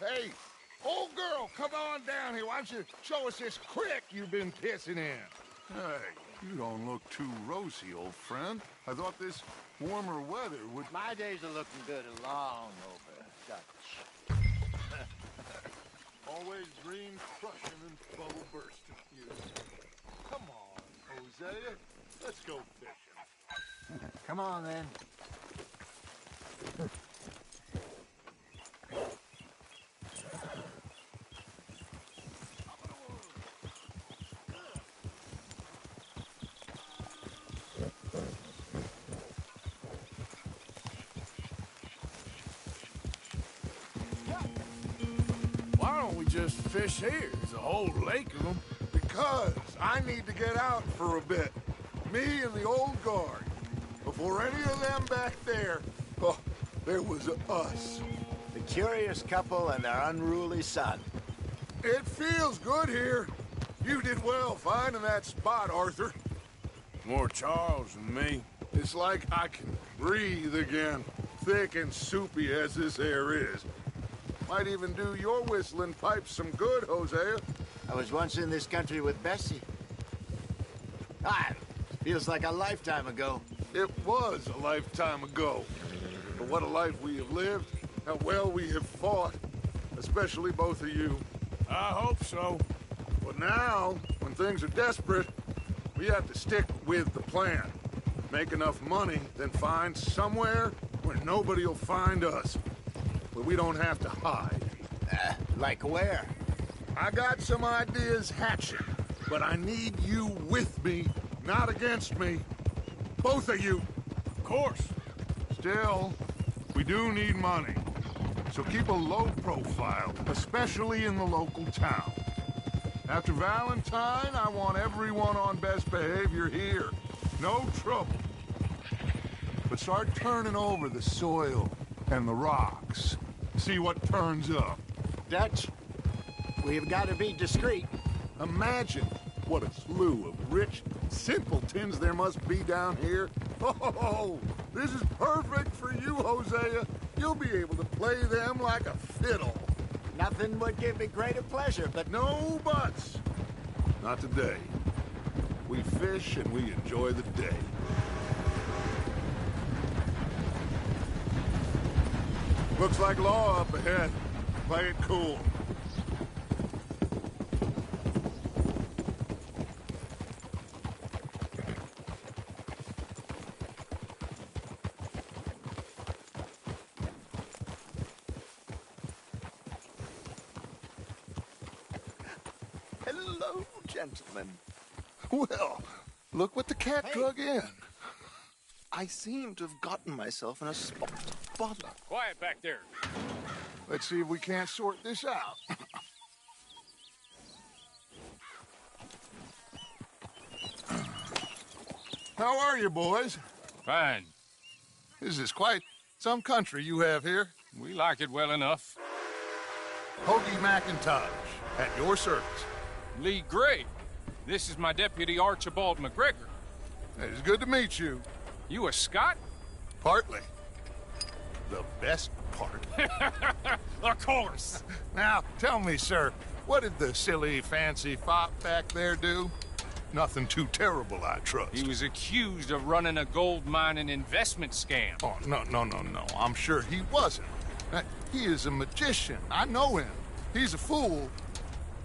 Hey, old girl, come on down here. Why don't you show us this creek you've been pissing in? Hey, you don't look too rosy, old friend. I thought this warmer weather would... My days are looking good and long over, Dutch. Always green crushing and bubble bursting. You. Come on, Hosea. Let's go fishing. Come on, then. Why don't we just fish here? There's a whole lake of them. Because I need to get out for a bit. Me and the old guard. Before any of them back there, oh, there was us. The curious couple and their unruly son. It feels good here. You did well finding that spot, Arthur. More Charles than me. It's like I can breathe again, thick and soupy as this air is. Might even do your whistling pipes some good, Hosea. I was once in this country with Bessie. Feels like a lifetime ago. It was a lifetime ago. But what a life we have lived, how well we have fought, especially both of you. I hope so. But now, when things are desperate, we have to stick with the plan. Make enough money, then find somewhere where nobody will find us. Where we don't have to hide. Like where? I got some ideas hatching, but I need you with me, not against me. Both of you. Of course. Still, we do need money. So keep a low profile, especially in the local town. After Valentine, I want everyone on best behavior here. No trouble. But start turning over the soil and the rocks. See what turns up. Dutch, we've got to be discreet. Imagine what a slew of rich simpletons there must be down here. Oh, this is perfect for you, Hosea. You'll be able to play them like a fiddle. Nothing would give me greater pleasure, but No buts. Not today. We fish and we enjoy the day. Looks like law up ahead. Play it cool. hello, gentlemen. Well, look what the cat drug in. I seem to have gotten myself in a spot to bother. Quiet back there. Let's see if we can't sort this out. How are you, boys? Fine. This is quite some country you have here. We like it well enough. Hoagie McIntosh, at your service. Lee Gray. This is my deputy Archibald McGregor. It's good to meet you. You a Scot? Partly. The best part. Of course. Now, tell me, sir, what did the silly, fancy fop back there do? Nothing too terrible, I trust. He was accused of running a gold mining investment scam. Oh, no. I'm sure he wasn't. He is a magician. I know him. He's a fool,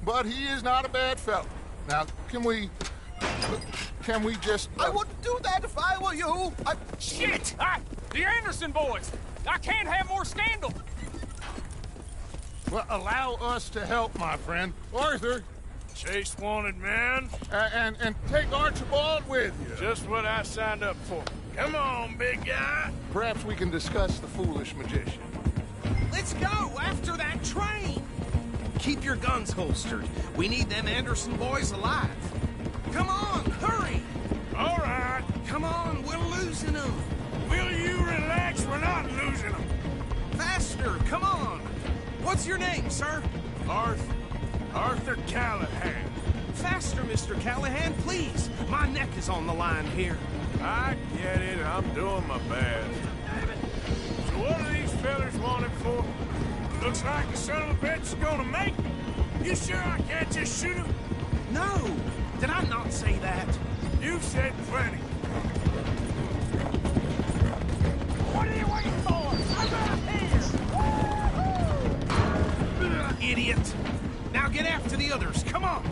but he is not a bad fellow. Now, can we just... I wouldn't do that if I were you. Shit! The Anderson boys! I can't have more scandal! Well, allow us to help, my friend. Arthur, Chase wanted man. and take Archibald with you. Just what I signed up for. Come on, big guy. Perhaps we can discuss the foolish magician. Let's go after that train! Keep your guns holstered. We need them Anderson boys alive. Come on, hurry! All right. Come on, we're losing them. Will you relax? We're not losing them. Faster, come on. What's your name, sir? Arthur Callahan. Faster, Mr. Callahan, please. My neck is on the line here. I get it. I'm doing my best. So what are these fellers wanted for? Looks like the son of a bitch is gonna make it. You sure I can't just shoot him? No! Did I not say that? You've said plenty. What are you waiting for? I'm out here! Idiot! Now get after the others, come on!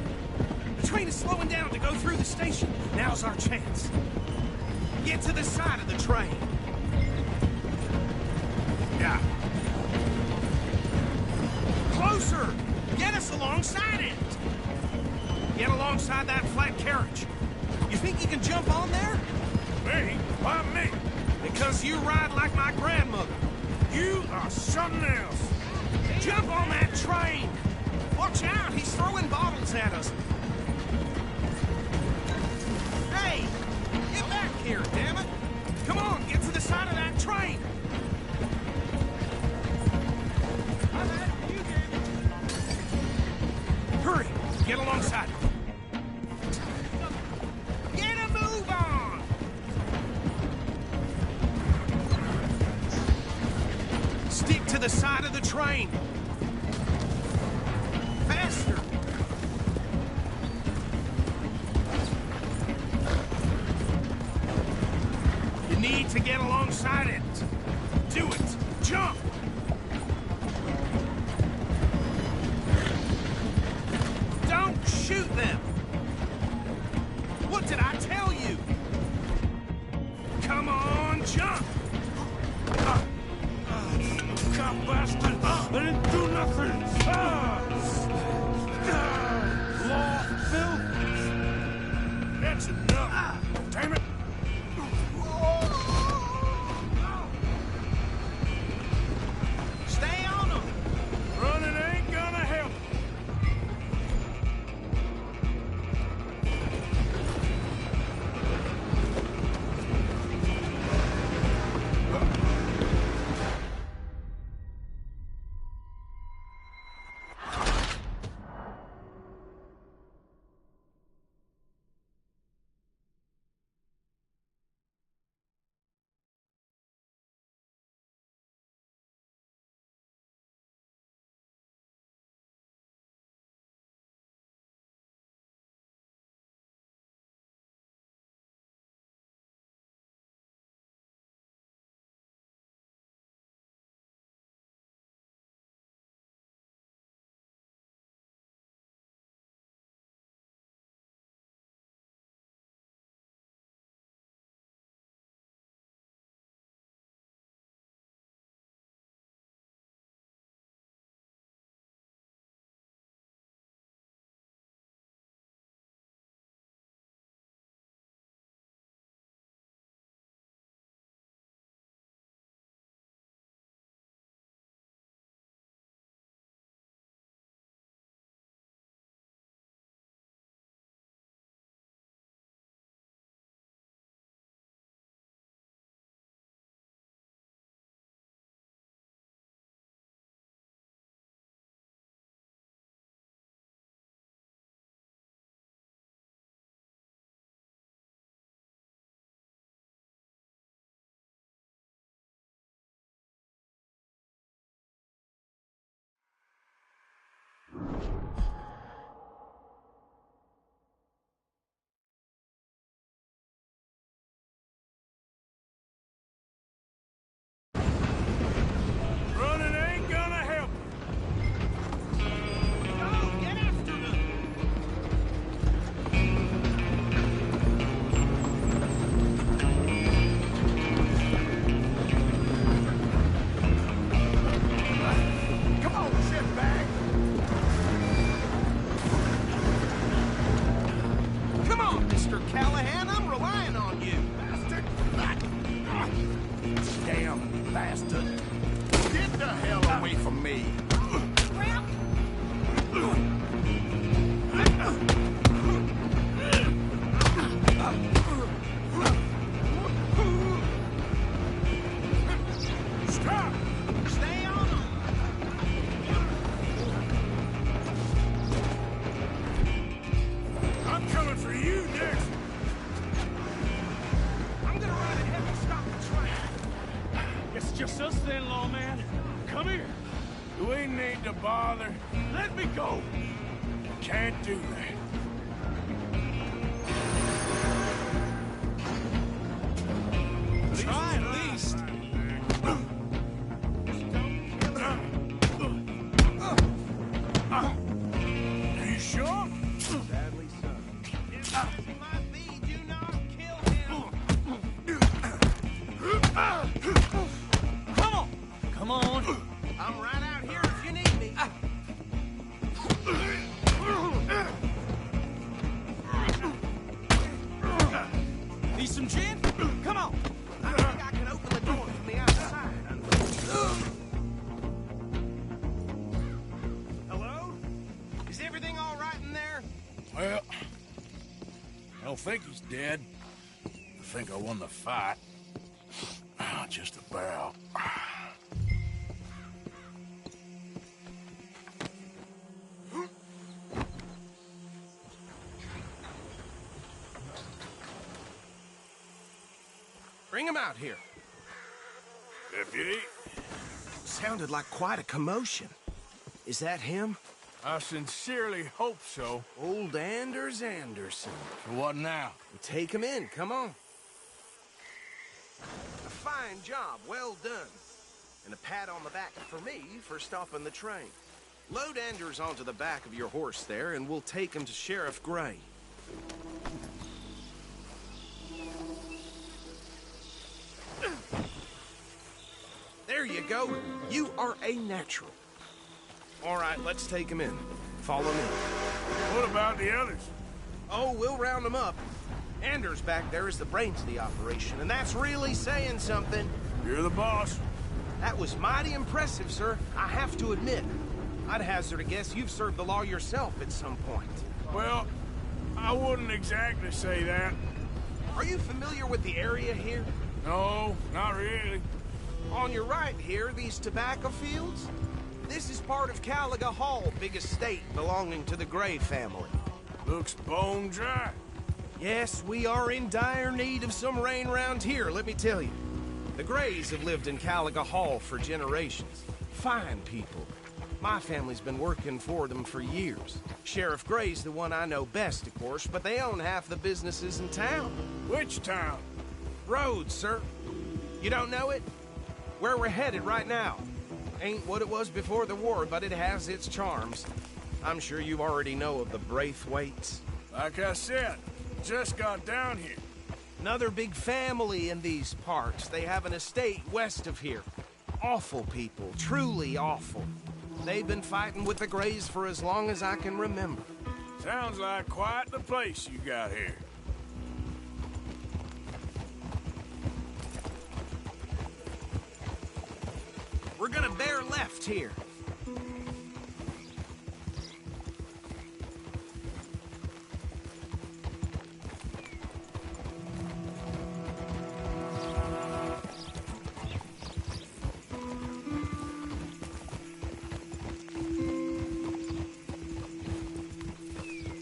The train is slowing down to go through the station. Now's our chance. Get to the side of the train. Yeah. Closer! Get us alongside it! Get alongside that flat carriage. You think you can jump on there? Me? Why me? Because you ride like my grandmother. You are something else. Jump on that train! Watch out, he's throwing bottles at us. Hey! Get back here, damn it! Come on, get to the side of that train! I'm after you, damn it! Hurry! Get alongside it. Get a move on! Stick to the side of the train! Faster! You need to get alongside it. Do it! Jump! Don't shoot them! What did I tell you? Come on, jump! Cop bastard! They didn't do nothing! Law, Phil! That's enough! Damn it! Stay on them! Running ain't gonna help! Running ain't gonna help! Go, get after them! Come on, shitbag! Come on, Mr. Callahan, I'm relying on you. Bastard! Damn bastard! Get the hell away from me! Stop! Stay on them! I'm coming for you next! I'm gonna ride ahead and stop the train. It's just us then. bother. Let me go. Can't do that. Try at least. Are you sure? Sadly so. If he might be, do not kill him. Come on! Come on! I'm right out here if you need me. Need some gin? Come on! I think I can open the door from the outside. Hello? Is everything all right in there? Well, I don't think he's dead. I think I won the fight. Just about. Bring him out here. Deputy, Sounded like quite a commotion. Is that him? I sincerely hope so. Old Anders Anderson. So what now? Take him in, come on. A fine job, well done. And a pat on the back for me for stopping the train. Load Anders onto the back of your horse there, and we'll take him to Sheriff Gray. There you go. You are a natural. All right, let's take him in. Follow me. What about the others? Oh, we'll round them up. Anders back there is the brains of the operation, and that's really saying something. You're the boss. That was mighty impressive, sir. I have to admit. I'd hazard a guess you've served the law yourself at some point. Well, I wouldn't exactly say that. Are you familiar with the area here? No, not really. On your right here, these tobacco fields? This is part of Caliga Hall, big estate belonging to the Gray family. Looks bone dry. Yes, we are in dire need of some rain round here, let me tell you. The Grays have lived in Caliga Hall for generations. Fine people. My family's been working for them for years. Sheriff Gray's the one I know best, of course, but they own half the businesses in town. Which town? Rhodes, sir. You don't know it? Where we're headed right now. Ain't what it was before the war, but it has its charms. I'm sure you already know of the Braithwaites. Like I said, just got down here. Another big family in these parts. They have an estate west of here. Awful people, truly awful. They've been fighting with the Grays for as long as I can remember. Sounds like quite the place you got here. We're gonna bear left here.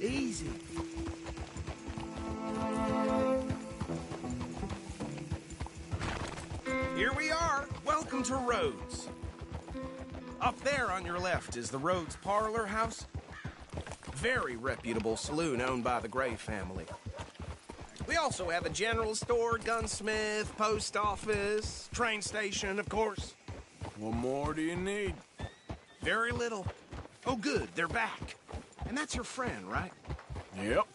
Easy. Here we are. Welcome to Rhodes. Up there on your left is the Rhodes Parlor House. Very reputable saloon owned by the Gray family. We also have a general store, gunsmith, post office, train station, of course. What more do you need? Very little. Oh, good, they're back. And that's your friend, right? Yep.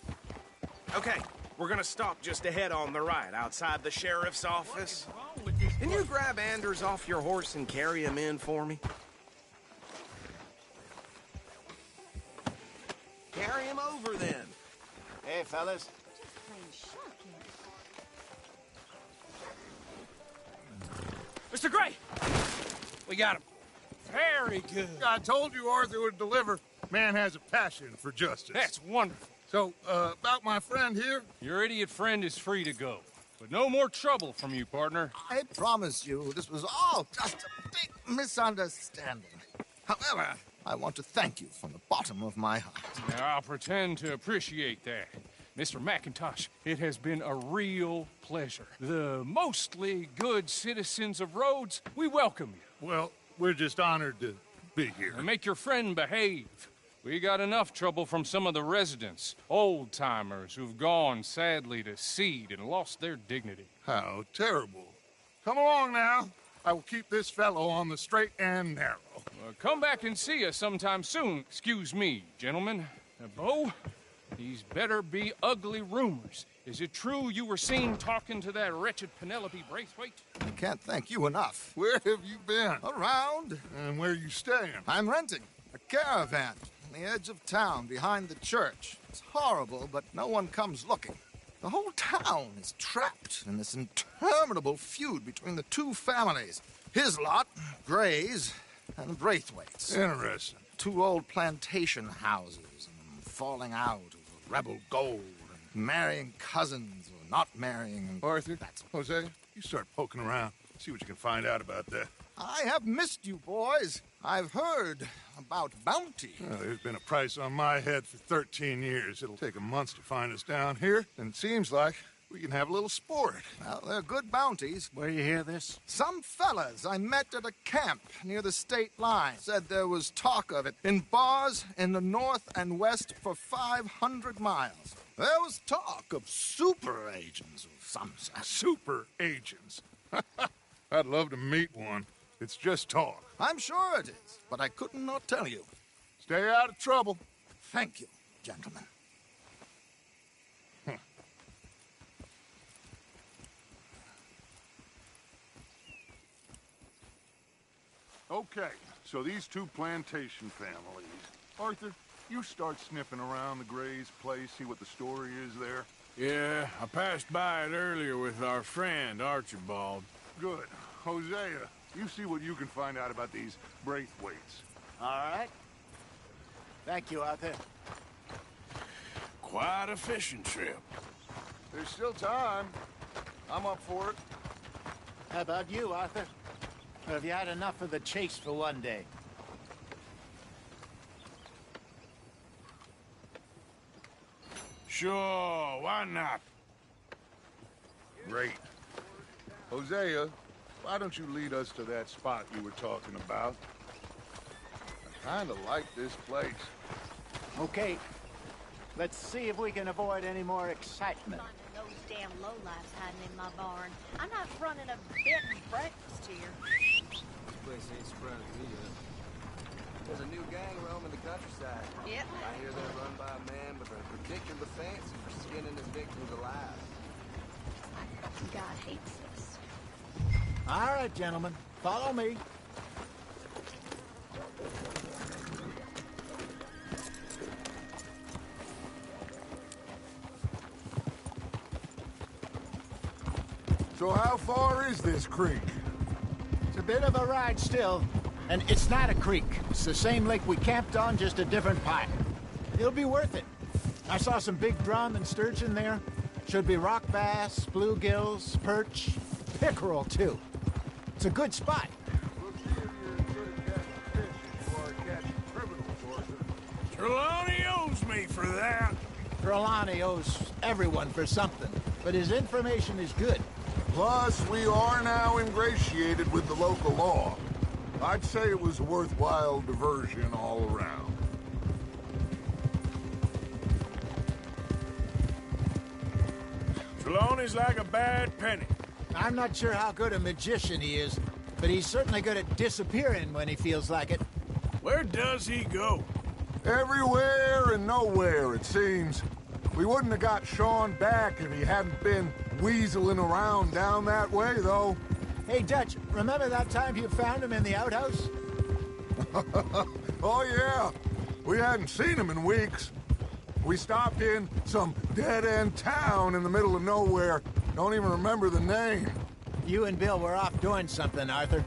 Okay, we're gonna stop just ahead on the right, outside the sheriff's office. Can you grab Anders off your horse and carry him in for me? Carry him over, then. Hey, fellas. Mr. Gray! We got him. Very good. I told you Arthur would deliver. Man has a passion for justice. That's wonderful. So, about my friend here, Your idiot friend is free to go. But no more trouble from you, partner. I promise you, this was all just a big misunderstanding. However, I want to thank you from the bottom of my heart. Now, I'll pretend to appreciate that. Mr. McIntosh, it has been a real pleasure. The mostly good citizens of Rhodes, we welcome you. well, we're just honored to be here. And make your friend behave. We got enough trouble from some of the residents, old-timers who've gone, sadly, to seed and lost their dignity. How terrible. Come along now. I will keep this fellow on the straight and narrow. Come back and see us sometime soon. Excuse me, gentlemen. Bo, these better be ugly rumors. Is it true you were seen talking to that wretched Penelope Braithwaite? I can't thank you enough. Where have you been? Around. And where you staying? I'm renting a caravan on the edge of town behind the church. It's horrible, but no one comes looking. The whole town is trapped in this interminable feud between the two families. His lot, Gray's, and the Braithwaites. Interesting. Two old plantation houses, and falling out over rebel gold, and marrying cousins or not marrying. And Arthur, Jose, you start poking around. See what you can find out about that. I have missed you, boys. I've heard about bounty. Well, there's been a price on my head for 13 years. It'll take 'em months to find us down here, and it seems like we can have a little sport. Well, they're good bounties. Where you hear this? Some fellas I met at a camp near the state line said there was talk of it in bars in the north and west for 500 miles. There was talk of super agents of some sort. Super agents. I'd love to meet one. It's just talk. I'm sure it is, but I couldn't not tell you. Stay out of trouble. Thank you, gentlemen. Okay, so these two plantation families. Arthur, you start sniffing around the Gray's place, see what the story is there. Yeah, I passed by it earlier with our friend, Archibald. Good. Hosea, you see what you can find out about these Braithwaites. All right. Thank you, Arthur. Quite a fishing trip. There's still time. I'm up for it. How about you, Arthur? Or have you had enough of the chase for one day? Sure, why not? Great. Hosea, why don't you lead us to that spot you were talking about? I kinda like this place. Okay. Let's see if we can avoid any more excitement. Finding those damn lowlifes hiding in my barn. I'm not running a bed and breakfast here. Place ain't surprising me yet. There's a new gang roaming the countryside. Yep. I hear they're run by a man with a ridiculous fancy for skinning his victims alive. God hates us. All right, gentlemen. Follow me. So how far is this creek? It's a bit of a ride still. And it's not a creek. It's the same lake we camped on, just a different pipe. It'll be worth it. I saw some big drum and sturgeon there. Should be rock bass, bluegills, perch, pickerel, too. It's a good spot. We'll see if you're as good at catching fish or catching criminals, Arthur. Trelawney owes me for that. Trelawney owes everyone for something, but his information is good. Plus, we are now ingratiated with the local law. I'd say it was a worthwhile diversion all around. Trelawney's like a bad penny. I'm not sure how good a magician he is, but he's certainly good at disappearing when he feels like it. Where does he go? Everywhere and nowhere, it seems. We wouldn't have got Sean back if he hadn't been weaseling around down that way, though. Hey, Dutch, remember that time you found him in the outhouse? Oh, yeah. We hadn't seen him in weeks. We stopped in some dead-end town in the middle of nowhere. Don't even remember the name. You and Bill were off doing something, Arthur.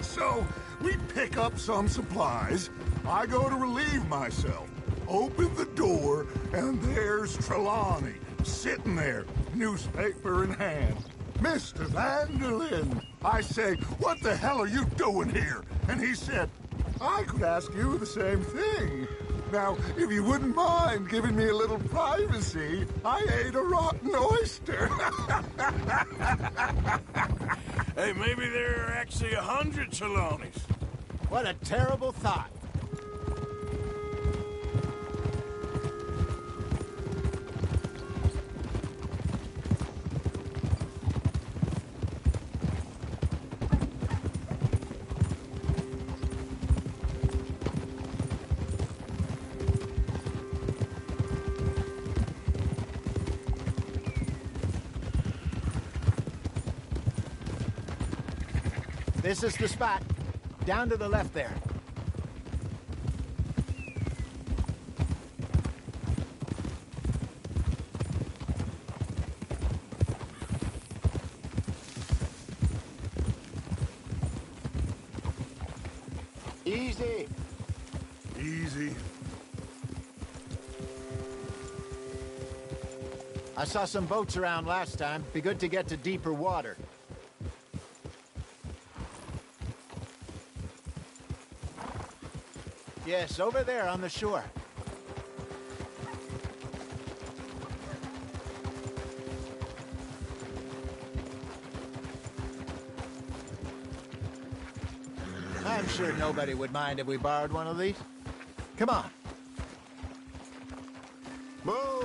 So, we pick up some supplies. I go to relieve myself. Open the door, and there's Trelawney, sitting there, newspaper in hand. Mr. Vanderlyn. I say, what the hell are you doing here? And he said, I could ask you the same thing. Now, if you wouldn't mind giving me a little privacy, I ate a rotten oyster. Hey, maybe there are actually 100 Trelawneys. What a terrible thought. This is the spot. Down to the left there. Easy. Easy. I saw some boats around last time. Be good to get to deeper water. Yes, over there on the shore. I'm sure nobody would mind if we borrowed one of these. Come on. Whoa!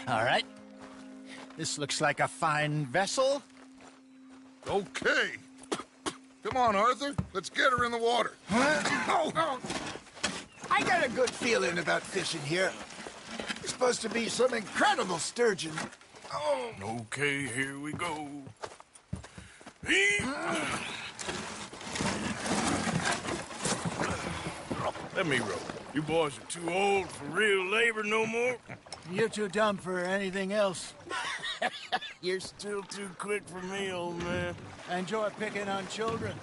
All right. This looks like a fine vessel. Okay. Come on, Arthur. Let's get her in the water. Oh. I got a good feeling about fishing here. It's supposed to be some incredible sturgeon. Oh. Okay, here we go. Let me row. You boys are too old for real labor no more. You're too dumb for anything else. You're still too quick for me, old man. I enjoy picking on children.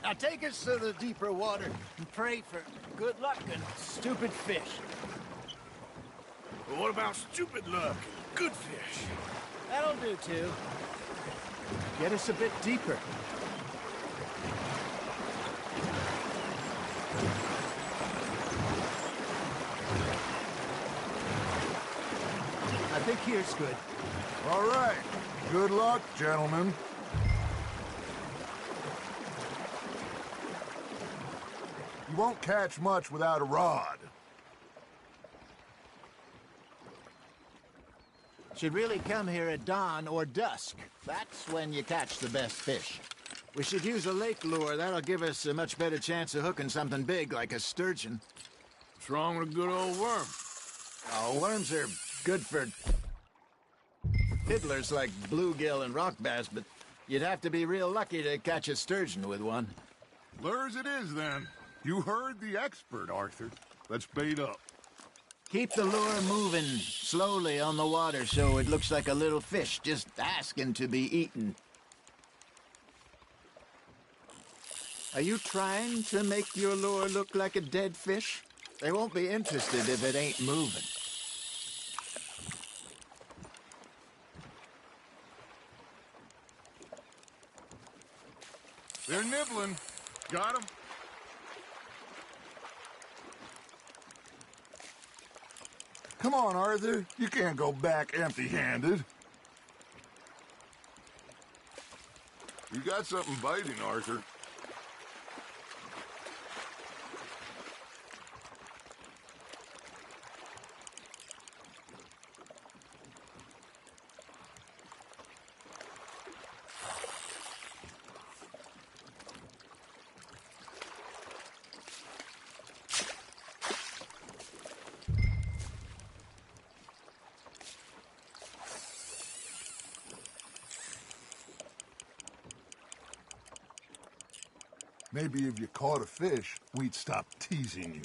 Now take us to the deeper water and pray for good luck and stupid fish. But what about stupid luck and good fish? That'll do, too. Get us a bit deeper. I think here's good. All right. Good luck, gentlemen. You won't catch much without a rod. Should really come here at dawn or dusk. That's when you catch the best fish. We should use a lake lure. That'll give us a much better chance of hooking something big like a sturgeon. What's wrong with a good old worm? Oh, worms are good for fiddlers like bluegill and rock bass, but you'd have to be real lucky to catch a sturgeon with one. Lures it is, then. You heard the expert, Arthur. Let's bait up. Keep the lure moving slowly on the water so it looks like a little fish just asking to be eaten. Are you trying to make your lure look like a dead fish? They won't be interested if it ain't moving. They're nibbling. Got 'em. Come on, Arthur. You can't go back empty-handed. You got something biting, Arthur. Maybe if you caught a fish, we'd stop teasing you.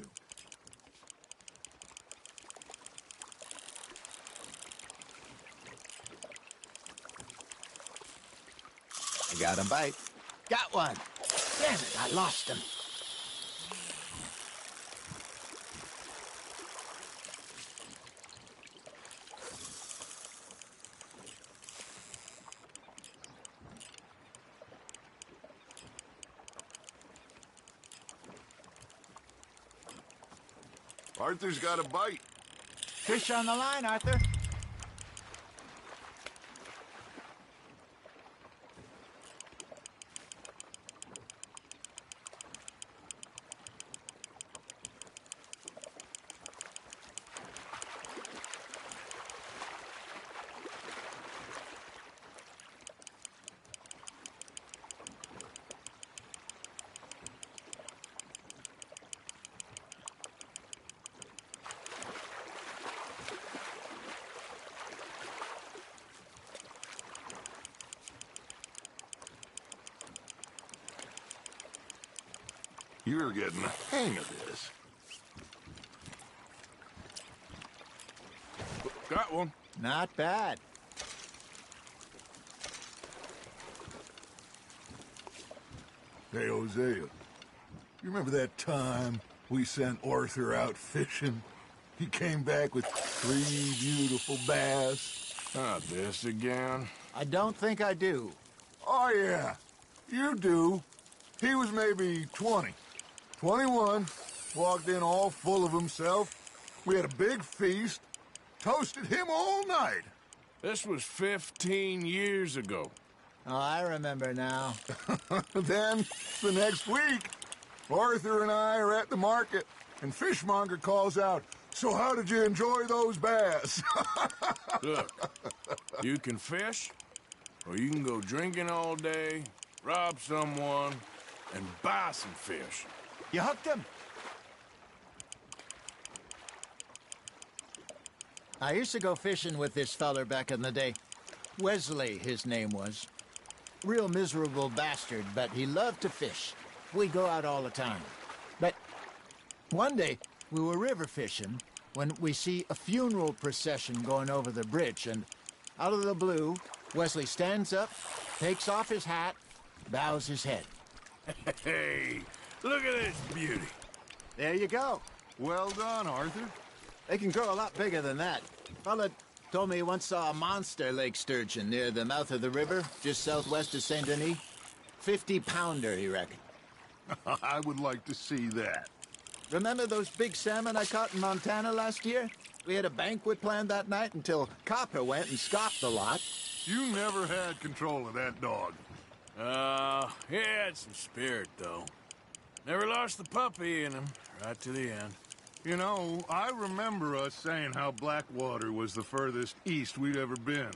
I got a bite. Got one. Damn it, I lost him. Arthur's got a bite. Fish on the line, Arthur. You're getting the hang of this. Got one. Not bad. Hey, Hosea, you remember that time we sent Arthur out fishing? He came back with 3 beautiful bass. Not this again. I don't think I do. Oh, yeah, you do. He was maybe 20, 21, walked in all full of himself. We had a big feast, toasted him all night. This was 15 years ago. Oh, I remember now. Then, the next week, Arthur and I are at the market, and Fishmonger calls out, "So how did you enjoy those bass?" Look, you can fish, or you can go drinking all day, rob someone, and buy some fish. You hooked him? I used to go fishing with this feller back in the day. Wesley, his name was. Real miserable bastard, but he loved to fish. We'd go out all the time. But one day, we were river fishing when we see a funeral procession going over the bridge, and out of the blue, Wesley stands up, takes off his hat, bows his head. Hey, look at this beauty. There you go. Well done, Arthur. They can grow a lot bigger than that. Fella told me he once saw a monster lake sturgeon near the mouth of the river, just southwest of Saint Denis. 50-pounder, he reckoned. I would like to see that. Remember those big salmon I caught in Montana last year? We had a banquet planned that night until Copper went and scoffed the lot. You never had control of that dog. He had some spirit, though. Never lost the puppy in him, right to the end. You know, I remember us saying how Blackwater was the furthest east we'd ever been.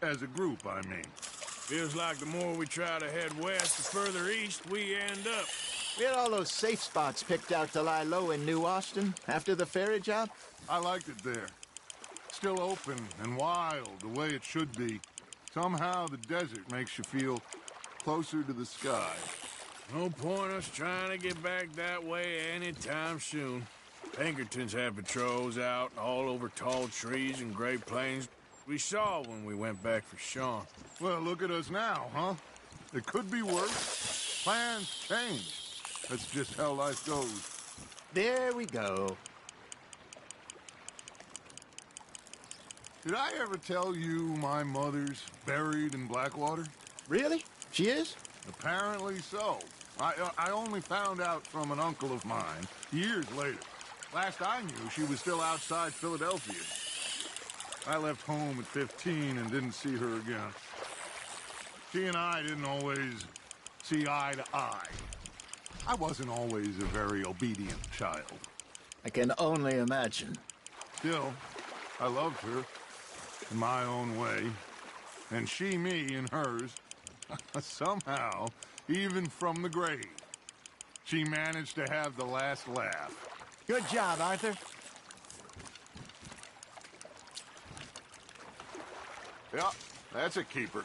As a group, I mean. Feels like the more we try to head west, the further east we end up. We had all those safe spots picked out to lie low in New Austin after the ferry job. I liked it there. Still open and wild, the way it should be. Somehow the desert makes you feel closer to the sky. No point us trying to get back that way anytime soon. Pinkertons had patrols out all over tall trees and Great Plains. We saw when we went back for Sean. Well, look at us now, huh? It could be worse. Plans change. That's just how life goes. There we go. Did I ever tell you my mother's buried in Blackwater? Really? She is? Apparently so. I only found out from an uncle of mine years later. Last I knew, she was still outside Philadelphia. I left home at 15 and didn't see her again. She and I didn't always see eye to eye. I wasn't always a very obedient child. I can only imagine. Still, I loved her in my own way, and she me in hers. Somehow, even from the grave, she managed to have the last laugh. Good job, Arthur. Yeah, that's a keeper.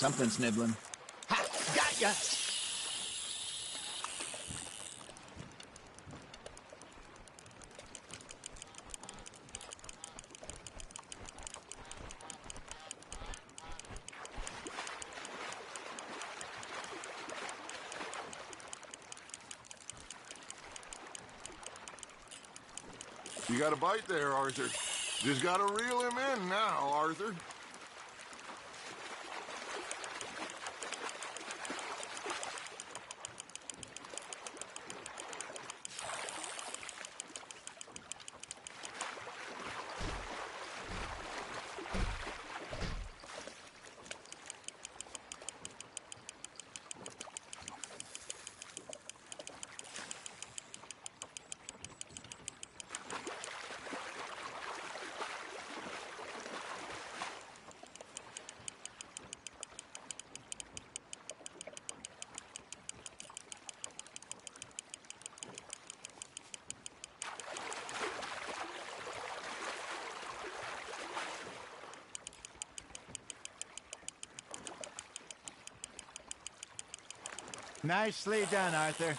Something's nibbling. Ha! Got ya! You got a bite there, Arthur. Just gotta reel him in now, Arthur. Nicely done, Arthur.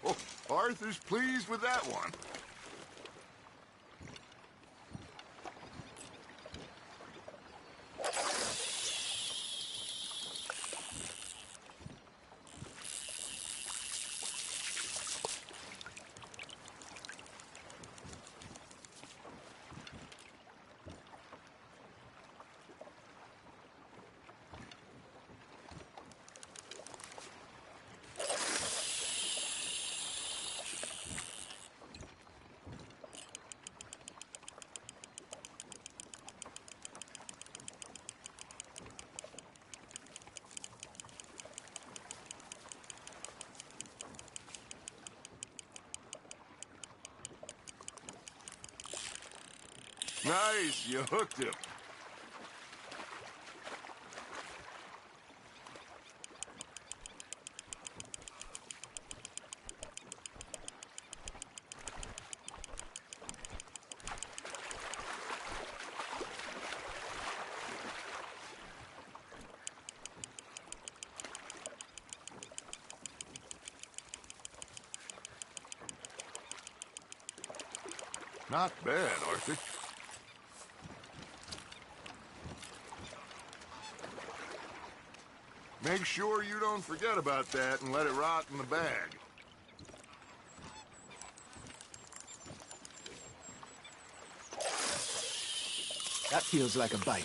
Oh, Arthur's pleased with that one. Nice, you hooked him. Not bad, Arthur. Make sure you don't forget about that and let it rot in the bag. That feels like a bite.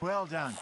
Well done.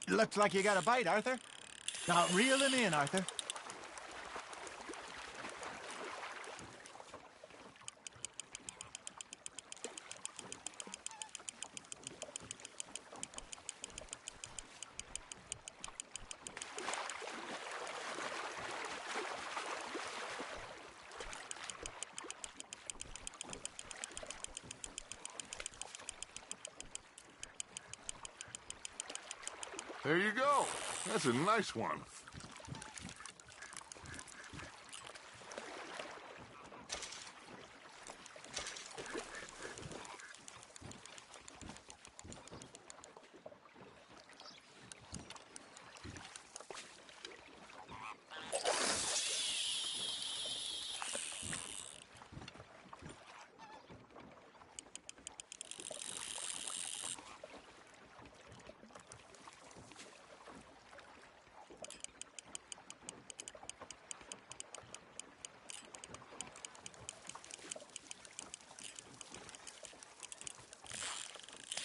Looks like you got a bite, Arthur. Now, reel him in, Arthur. There you go. That's a nice one.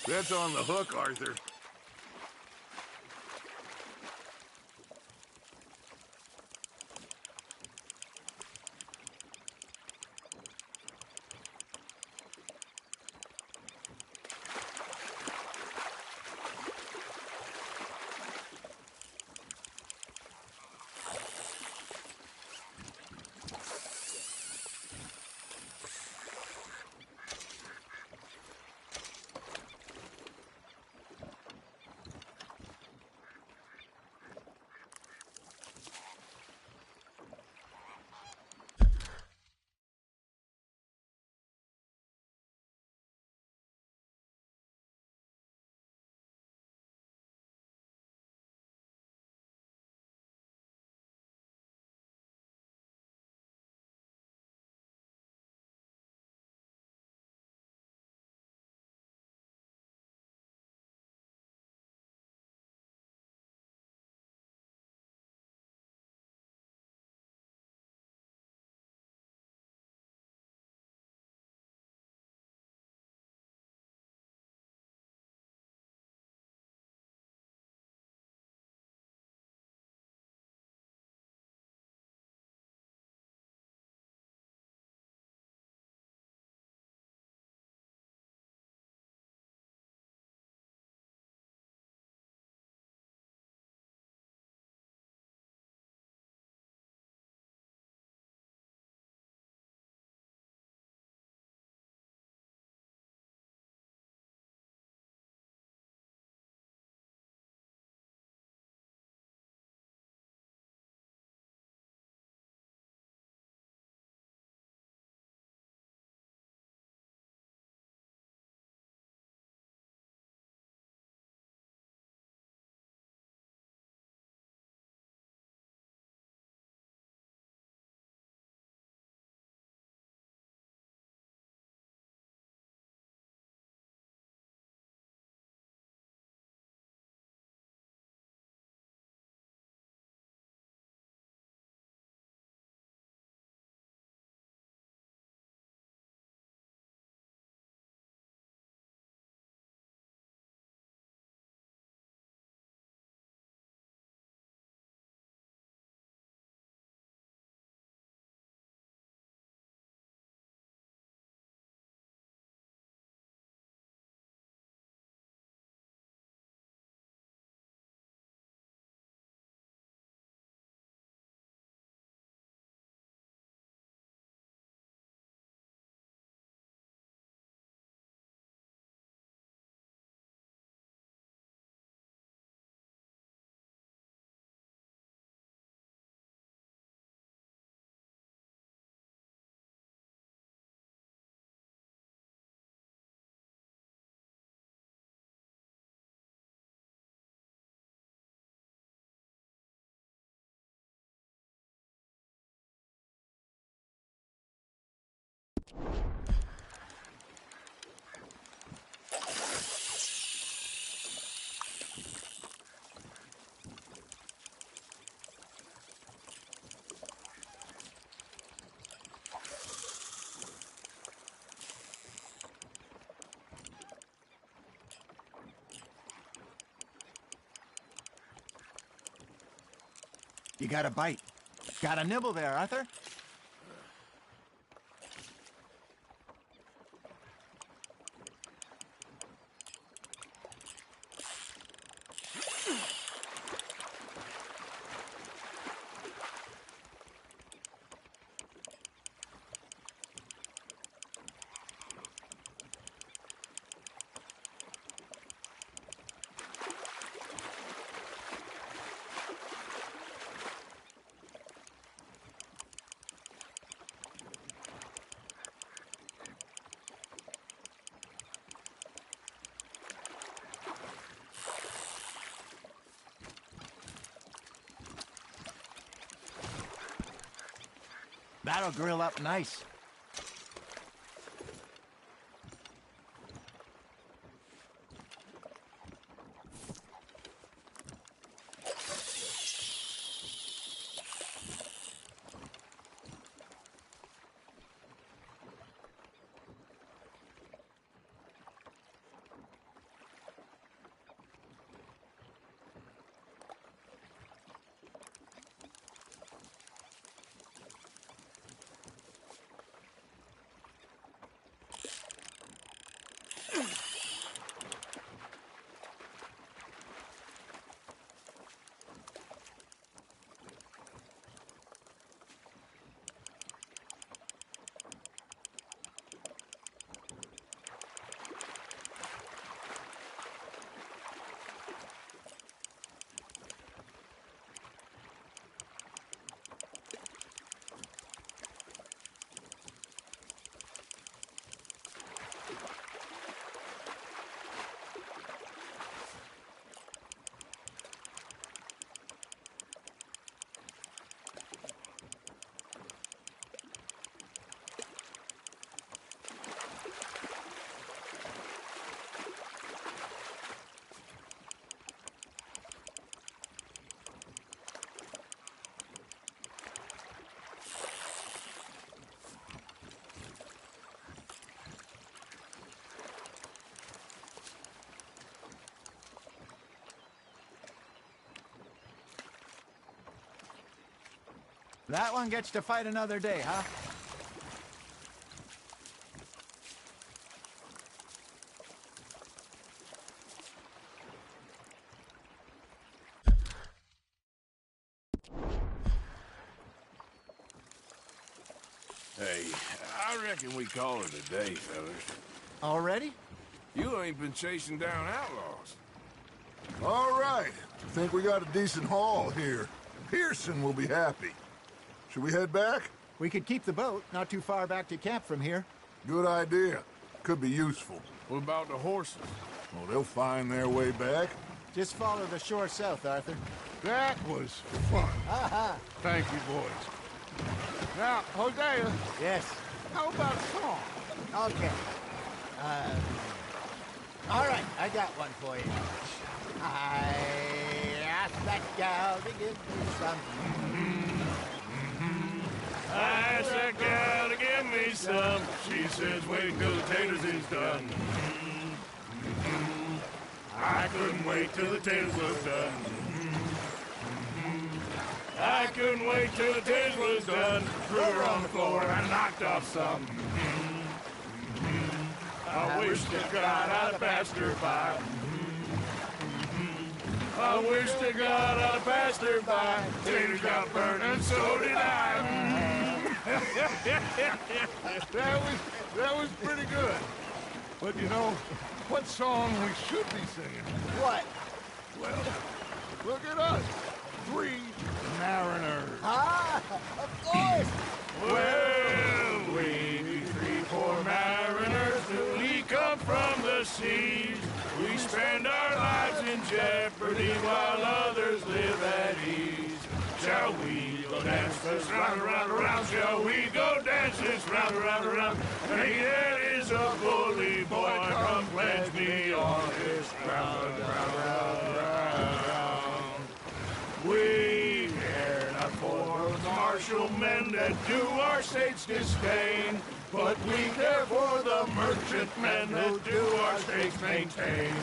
That's on the hook, Arthur. You got a bite. Got a nibble there, Arthur? That'll grill up nice. That one gets to fight another day, huh? Hey, I reckon we call it a day, fellas. Already? You ain't been chasing down outlaws. All right. Think we got a decent haul here. Pearson will be happy. Should we head back? We could keep the boat not too far back to camp from here. Good idea. Could be useful. What about the horses? Well, they'll find their way back. Just follow the shore south, Arthur. That was fun. Thank you, boys. Now, Hosea, Yes. how about a song? Okay. All right, I got one for you. I asked that gal to give me some. I asked that gal to give me some. She says, wait till the taters is done. I couldn't wait till the taters was done. I couldn't wait till the taters was done. Threw her on the floor and I knocked off some. I wish to God I'd passed her by. I wish to God I'd passed her by. Taters got burned and so did I. That was pretty good. But you know, what song we should be singing? What? Well, look at us. 3 mariners. Ah, of course. Well, we be 3 poor mariners newly come from the seas. We spend our lives in jeopardy while others live at ease. Shall we go dance this round, around, around? Shall we go dance this round, around, around? Hey, there is a bully boy, come pledge me on this round, round, round, round. We care not for the martial men that do our state's disdain, but we care for the merchant men that do our state's maintain.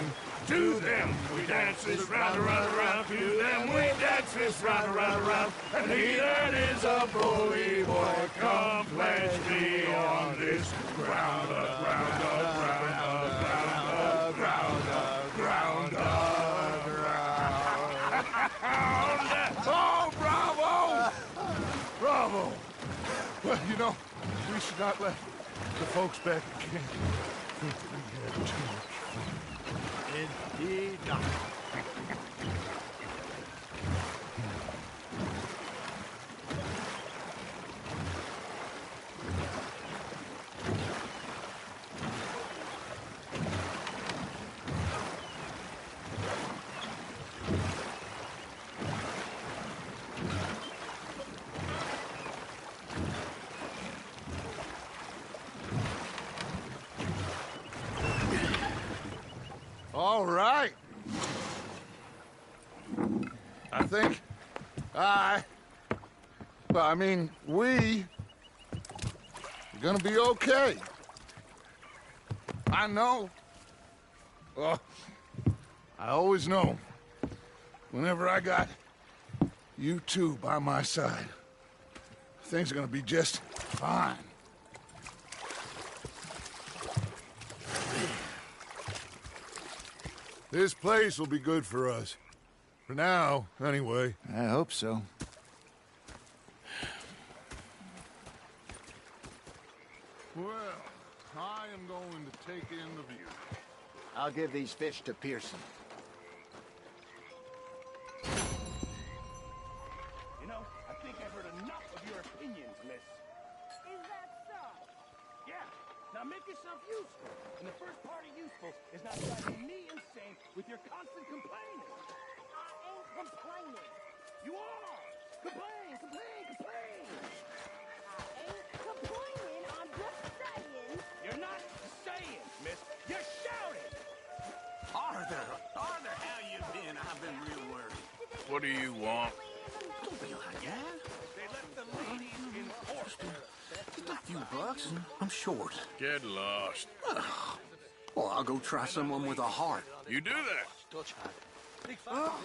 To them we dance this round, around, around. To them we dance this round, around, around. And he that is a bully boy, come pledge me on this ground, ground, ground, ground, ground, ground, ground. Oh, bravo! Bravo! Well, you know, we should not let the folks back at camp think we had too much fun. Indeed not. All right. I think we are gonna be okay. I know. Oh, I always know. Whenever I got you two by my side, things are gonna be just fine. This place will be good for us. For now, anyway. I hope so. Well, I am going to take in the view. I'll give these fish to Pearson. You know, I think I've heard enough of your opinions, miss. Is that so? Yeah. Now make yourself useful. And the first part of useful is not driving me insane with your constant complaining. I ain't complaining. You are! Complain, complain, complain! I ain't complaining. I'm just saying. You're not saying, miss. You're shouting! Arthur, how you been? I've been real worried. What do you want? Don't be like that. They left the ladies in port. Just a few bucks and I'm short. Get lost. Well, I'll go try someone with a heart. You do that. Oh,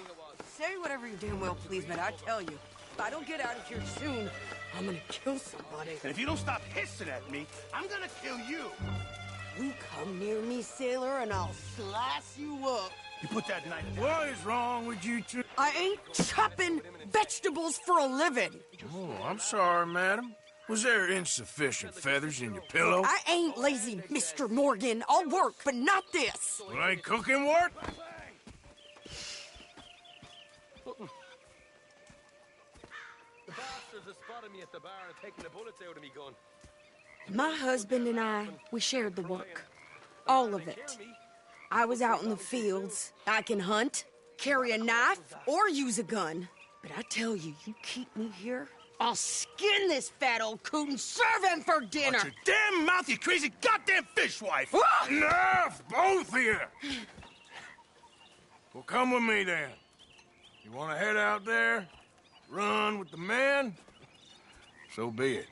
say whatever you damn well please, but I tell you, if I don't get out of here soon, I'm gonna kill somebody. And if you don't stop hissing at me, I'm gonna kill you. You come near me, sailor, and I'll slice you up. You put that knife down. What is wrong with you two? I ain't chopping vegetables for a living. Oh, I'm sorry, madam. Was there insufficient feathers in your pillow? I ain't lazy, Mr. Morgan. I'll work, but not this. Well, ain't cooking work? The bastards have spotted me at the bar and taken the bullets out of me gun. My husband and I, we shared the work. All of it. I was out in the fields. I can hunt, carry a knife, or use a gun. But I tell you, you keep me here, I'll skin this fat old coot and serve him for dinner. Watch your damn mouth, you crazy goddamn fishwife! Enough, both of you! Well, come with me, then. You want to head out there, run with the men? So be it.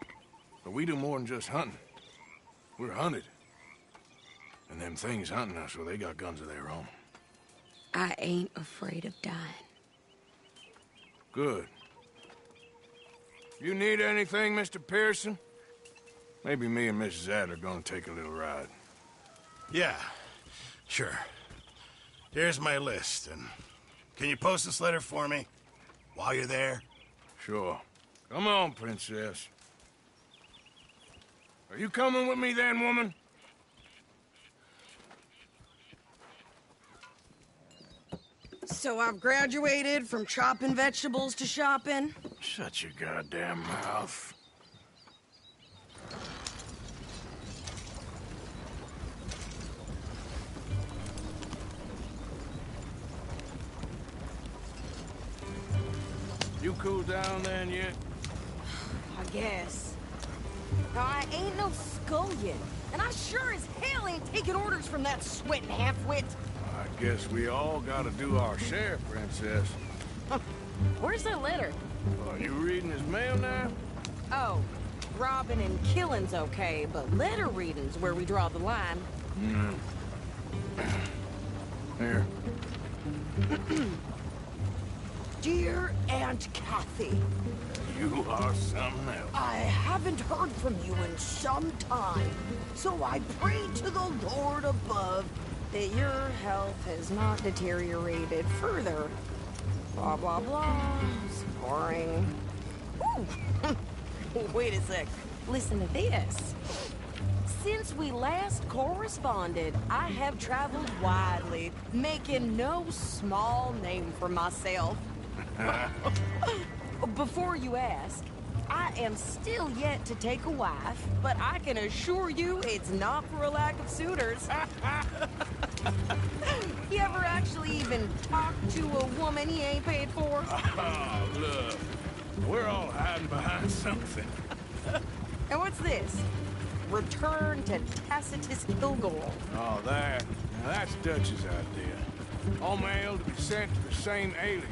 But we do more than just hunting. We're hunted. And them things hunting us, well, they got guns of their own. I ain't afraid of dying. Good. You need anything, Mr. Pearson? Maybe me and Mrs. Ad are gonna take a little ride. Yeah, sure. Here's my list, and can you post this letter for me while you're there? Sure. Come on, Princess. Are you coming with me then, woman? So I've graduated from chopping vegetables to shopping? Shut your goddamn mouth. You cooled down then yet? I guess. Now, I ain't no scullion, and I sure as hell ain't taking orders from that sweating half-wit. I guess we all gotta do our share, Princess. Where's that letter? Are you reading his mail now? Oh, robbing and killing's okay, but letter reading's where we draw the line. Here. Dear Aunt Kathy, You are something else. I haven't heard from you in some time, so I pray to the Lord above that your health has not deteriorated further. Blah, blah, blah. It's boring. Ooh. Wait a sec. Listen to this. Since we last corresponded, I have traveled widely, making no small name for myself. Before you ask, I am still yet to take a wife, but I can assure you it's not for a lack of suitors. You ever actually even talk to a woman he ain't paid for? Oh, look. We're all hiding behind something. And what's this? Return to Tacitus Kilgore. Oh, that. Now that's Dutch's idea. All mail to be sent to the same alias.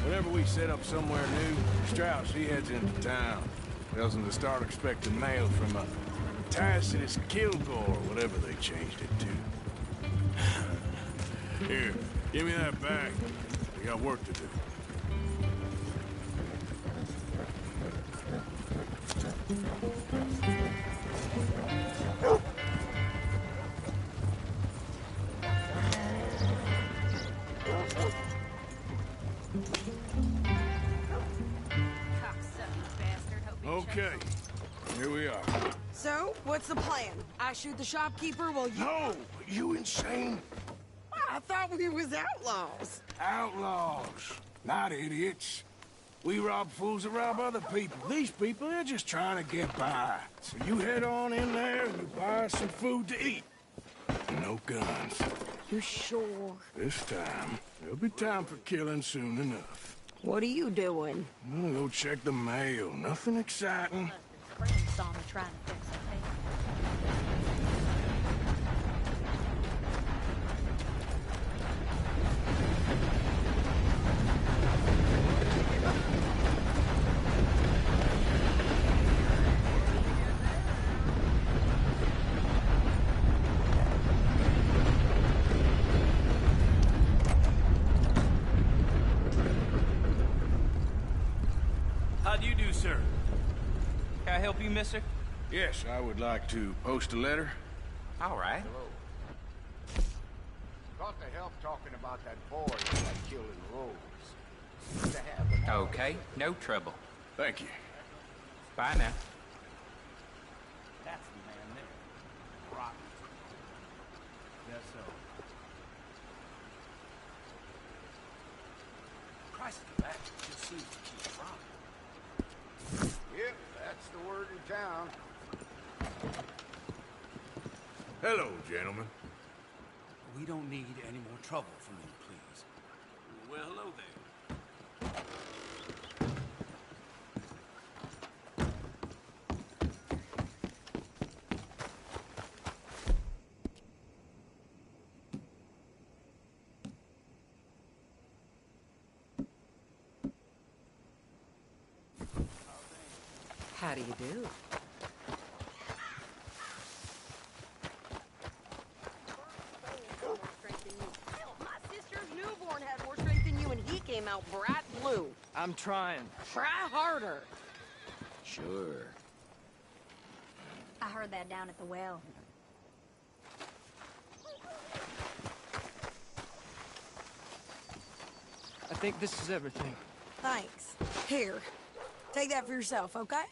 Whenever we set up somewhere new, Strauss, he heads into town. Tells them to start expecting mail from a Tacitus Kilgore, whatever they changed it to. Here, give me that bag. We got work to do. Okay, here we are. So, what's the plan? I shoot the shopkeeper while you... No! You insane? I thought we was outlaws. Outlaws, not idiots. We rob fools that rob other people. These people, they're just trying to get by. So you head on in there and you buy some food to eat. No guns. You sure? This time, there'll be time for killing soon enough. What are you doing? I'm gonna go check the mail. Nothing exciting. Friends saw me trying to fix a thing. How do you do, sir? Can I help you, mister? Yes, I would like to post a letter. All right. Got the help talking about that boy that got killed in Rhodes. To have them all. Okay, no trouble. Thank you. Bye now. That's the man there. Rotten. Yes, sir. Christ, that just seems to keep dropping. Yep, that's the word in town. Hello, gentlemen. We don't need any more trouble from you, please. Well, hello there. How do you do? Hell, my sister's newborn had more strength than you, and he came out bright blue. I'm trying. Try harder. Sure. I heard that down at the well. I think this is everything. Thanks. Here, take that for yourself, okay?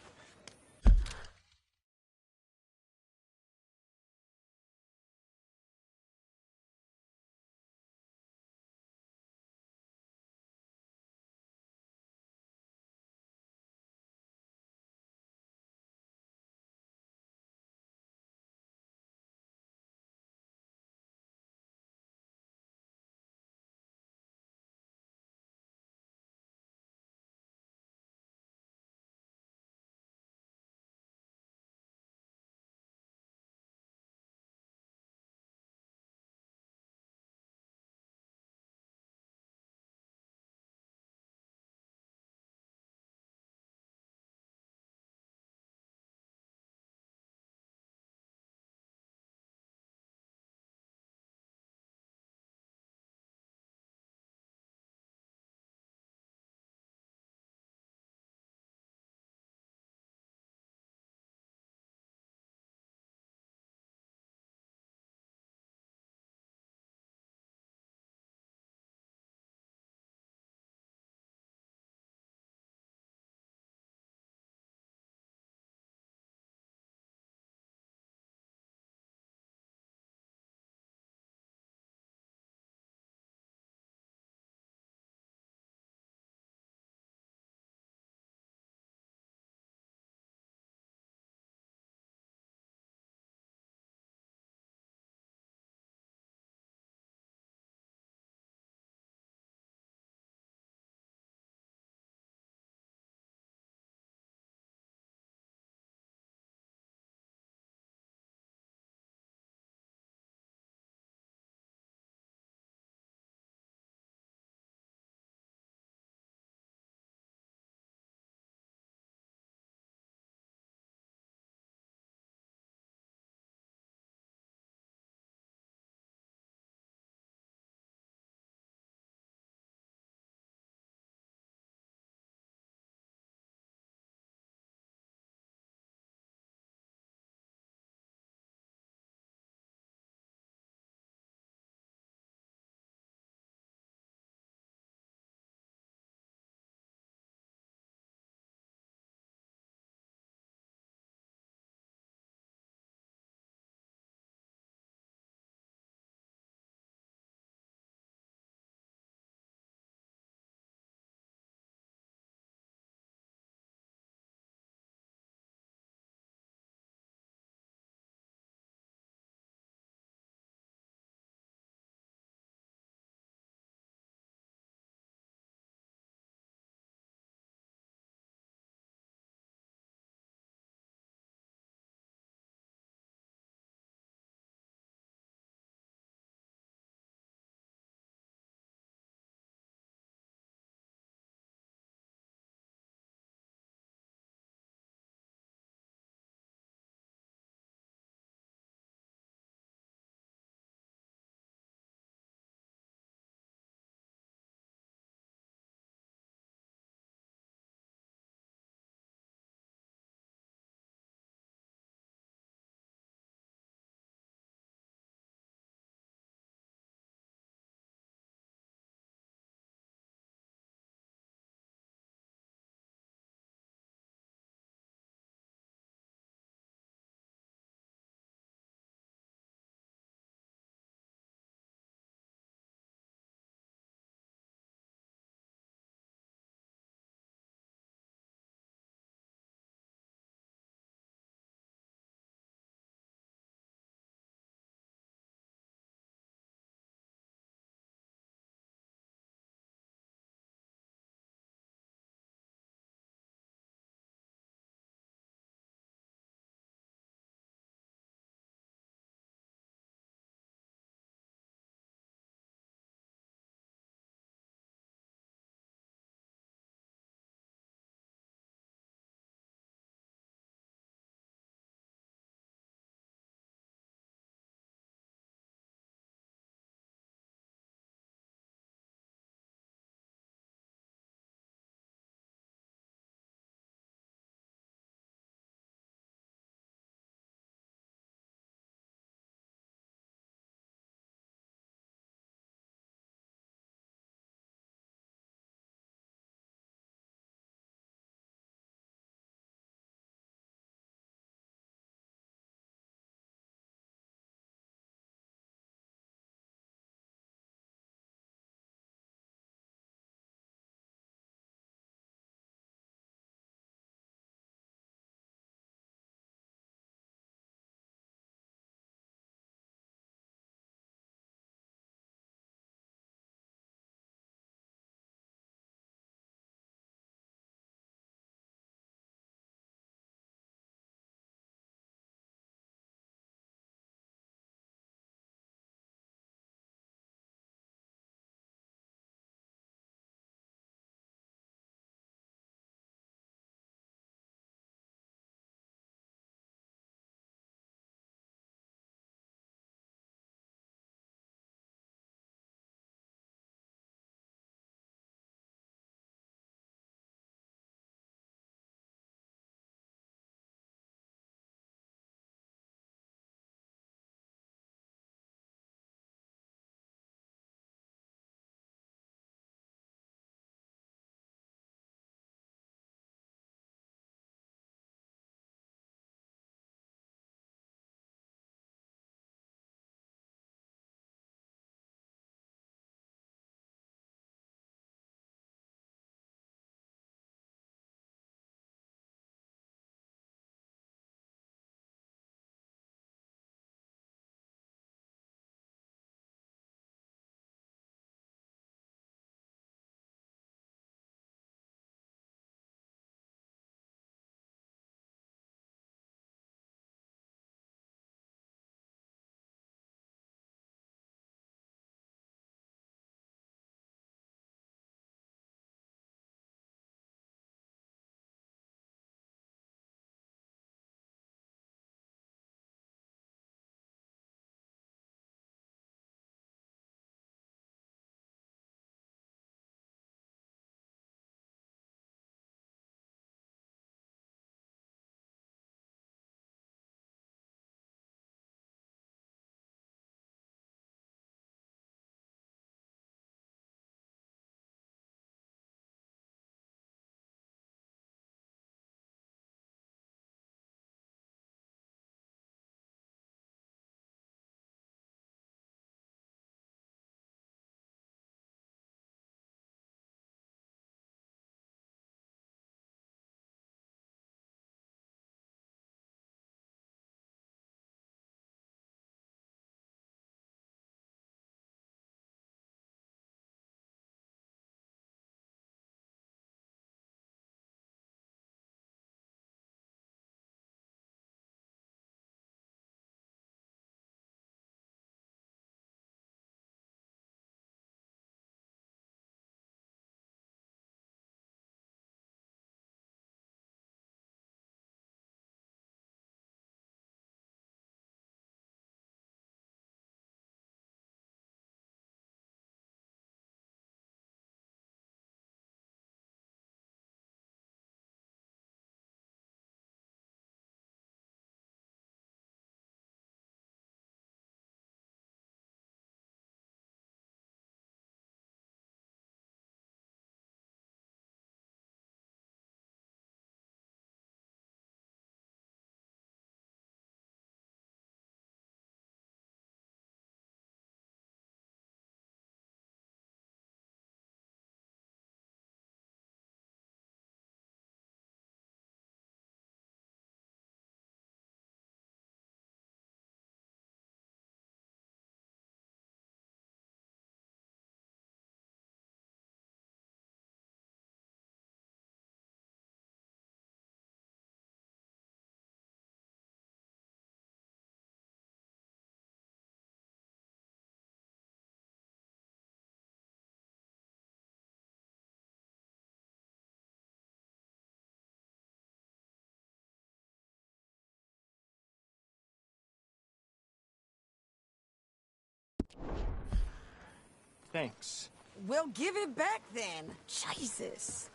Thanks. Well, give it back then. Jesus.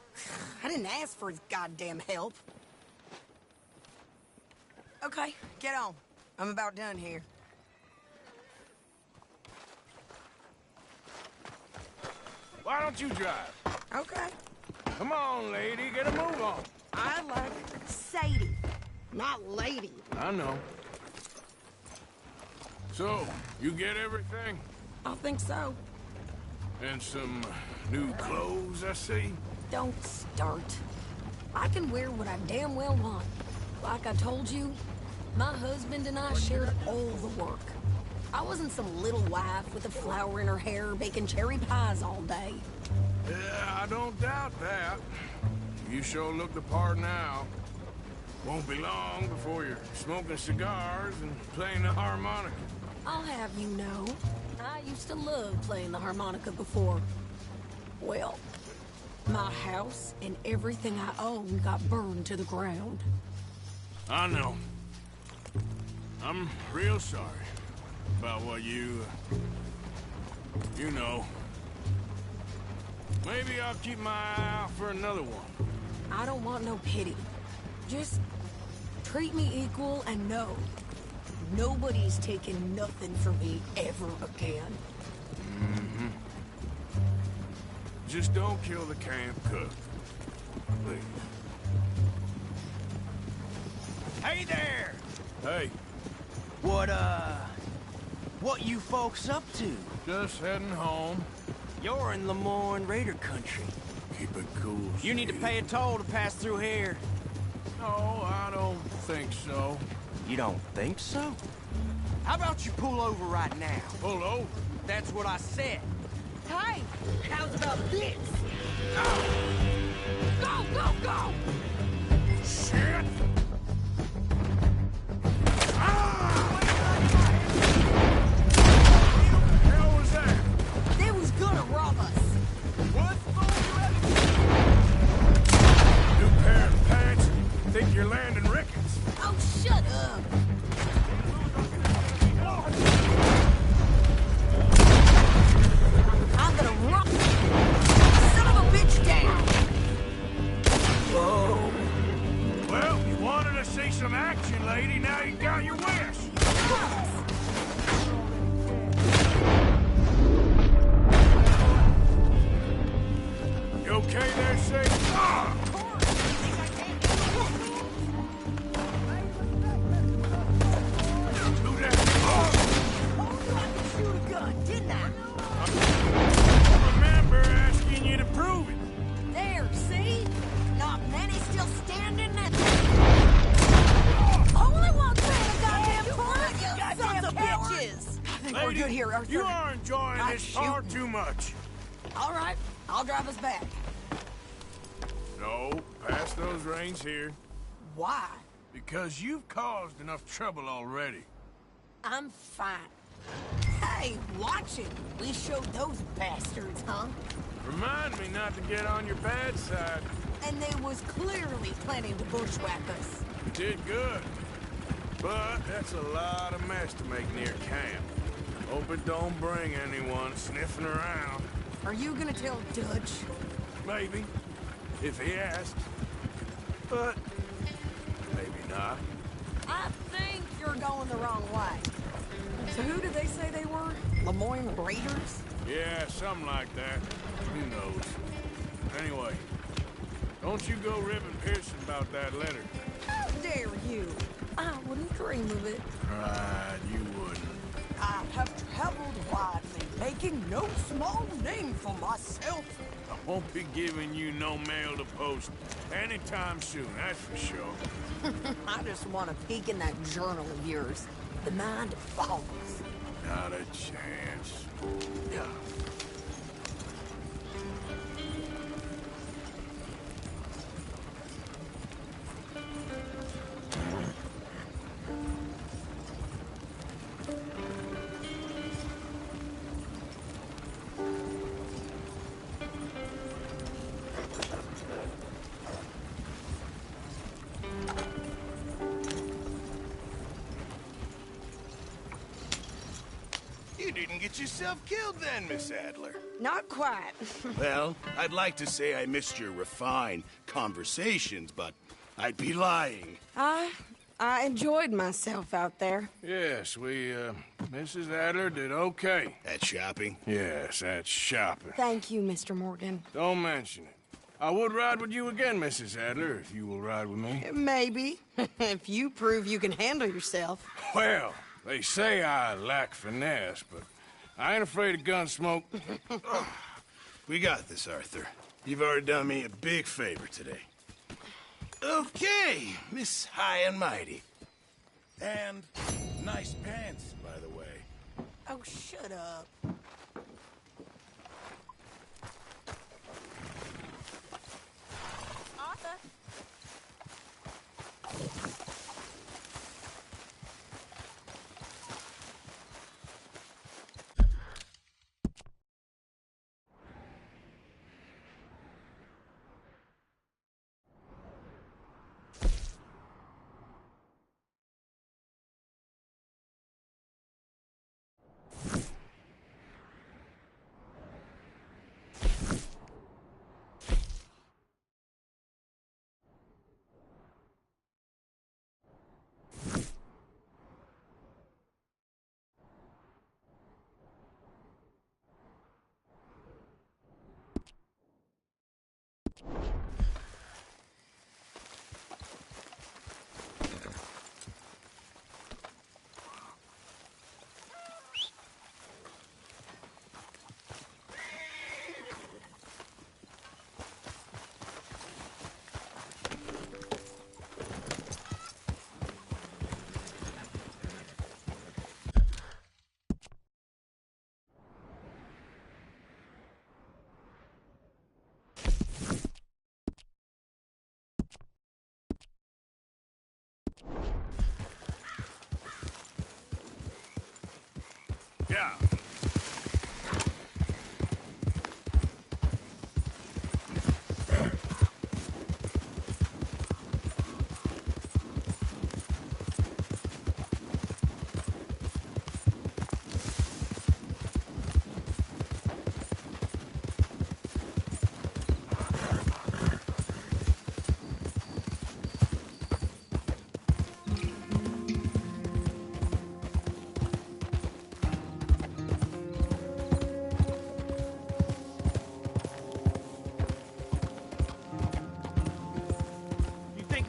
I didn't ask for his goddamn help. Okay, get on. I'm about done here. Why don't you drive? Okay. Come on, lady, get a move on. I like Sadie, not lady. I know. So, you get everything? I think so. And some new clothes, I see? Don't start. I can wear what I damn well want. Like I told you, my husband and I shared all the work. I wasn't some little wife with a flower in her hair baking cherry pies all day. Yeah, I don't doubt that. You sure look the part now. Won't be long before you're smoking cigars and playing the harmonica. I'll have you know, I used to love playing the harmonica before. Well, my house and everything I own got burned to the ground. I know. I'm real sorry about what you know. Maybe I'll keep my eye out for another one. I don't want no pity. Just treat me equal and know nobody's taking nothing from me ever again. Mm-hmm. Just don't kill the camp cook. Please. Hey there! Hey. What you folks up to? Just heading home. You're in Lemoyne Raider country. Keep it cool. You need to pay a toll to pass through here. No, I don't think so. You don't think so? How about you pull over right now? Pull over? That's what I said. Hey, how's about this? Go, go, go! Shit! They was gonna rob us. New pair of pants? Think you're landing Ricketts? Oh, shut up. I'm gonna rock son of a bitch down. Whoa. Well, you wanted to see some action, lady. Now you got your wish. You okay there, Sadie? Ah! Do that. Shoot a gun, didn't I? I remember asking you to prove it. There, see? Not many still standing there. Only one thing, a goddamn corner, you sons of bitches! I think we're Lady, good here, Arthur. you are enjoying Not this far shooting. too much. All right, I'll drive us back. No, pass those reins here. Why? Because you've caused enough trouble already. I'm fine. Hey, watch it. We showed those bastards, huh? Remind me not to get on your bad side. And they was clearly planning to bushwhack us. You did good. But that's a lot of mess to make near camp. Hope it don't bring anyone sniffing around. Are you gonna tell Dutch? Maybe. If he asks. But maybe not. I think you're going the wrong way. So who did they say they were? Lemoyne Raiders? Yeah, something like that. Who knows? Anyway, don't you go ribbing Pearson about that letter. How dare you? I wouldn't dream of it. Right, you wouldn't. I have traveled widely, making no small name for myself. I won't be giving you no mail to post anytime soon, that's for sure. I just want to peek in that journal of yours. The mind follows. Not a chance. you didn't get yourself killed then, Miss Adler. Not quite. Well, I'd like to say I missed your refined conversations, but I'd be lying. I enjoyed myself out there. Yes, Mrs. Adler did okay. At shopping? Yes, at shopping. Thank you, Mr. Morgan. Don't mention it. I would ride with you again, Mrs. Adler, if you will ride with me. Maybe. If you prove you can handle yourself. Well, they say I lack finesse, but I ain't afraid of gun smoke. We got this, Arthur. You've already done me a big favor today. Okay, Miss High and Mighty. And nice pants, by the way. Oh, shut up. Arthur. Yeah.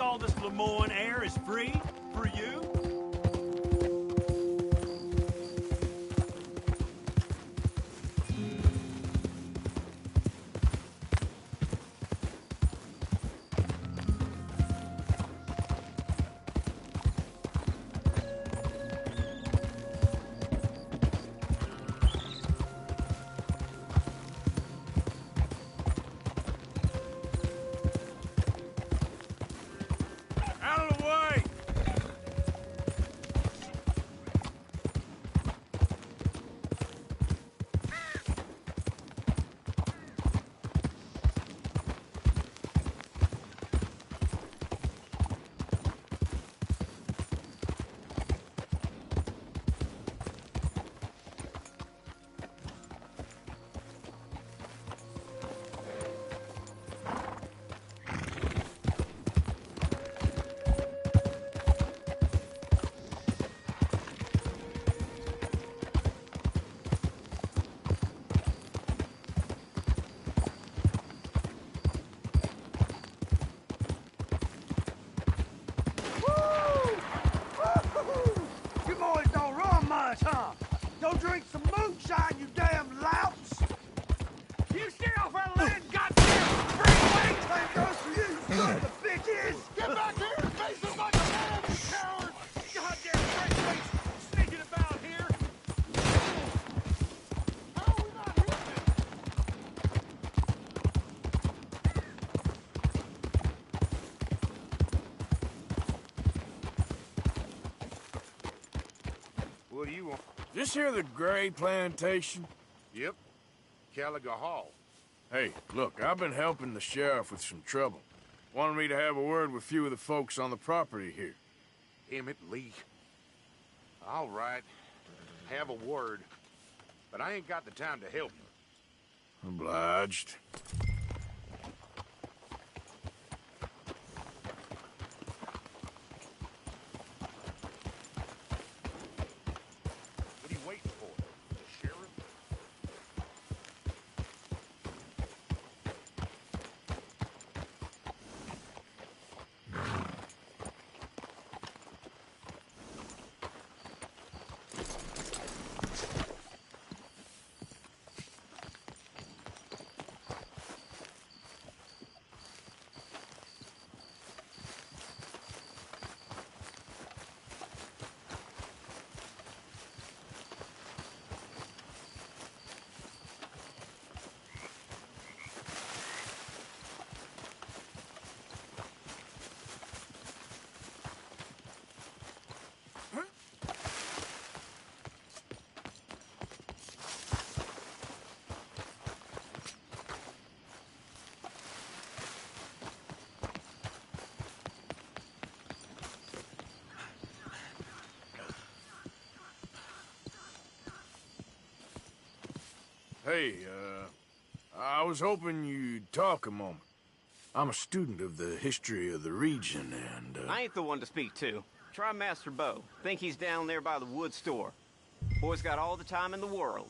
All this Lemoyne air is free for you? Don't drink some moonshine, you damn louts! You stay off our land, goddamn freeway! Same goes for you, son of a bitches! Get back here and face us like a man, you coward! Goddamn freeways sneaking about here! How are we not hitting it? What do you want? This here the Gray Plantation? Yep. Caliga Hall. Hey, look, I've been helping the sheriff with some trouble. Wanted me to have a word with a few of the folks on the property here. Emmett Lee. All right. Have a word. but I ain't got the time to help you. Obliged. What are you waiting for? The sheriff? Hey, I was hoping you'd talk a moment. I'm a student of the history of the region, and, I ain't the one to speak to. Try Master Bo. Think he's down there by the wood store. Boy's got all the time in the world.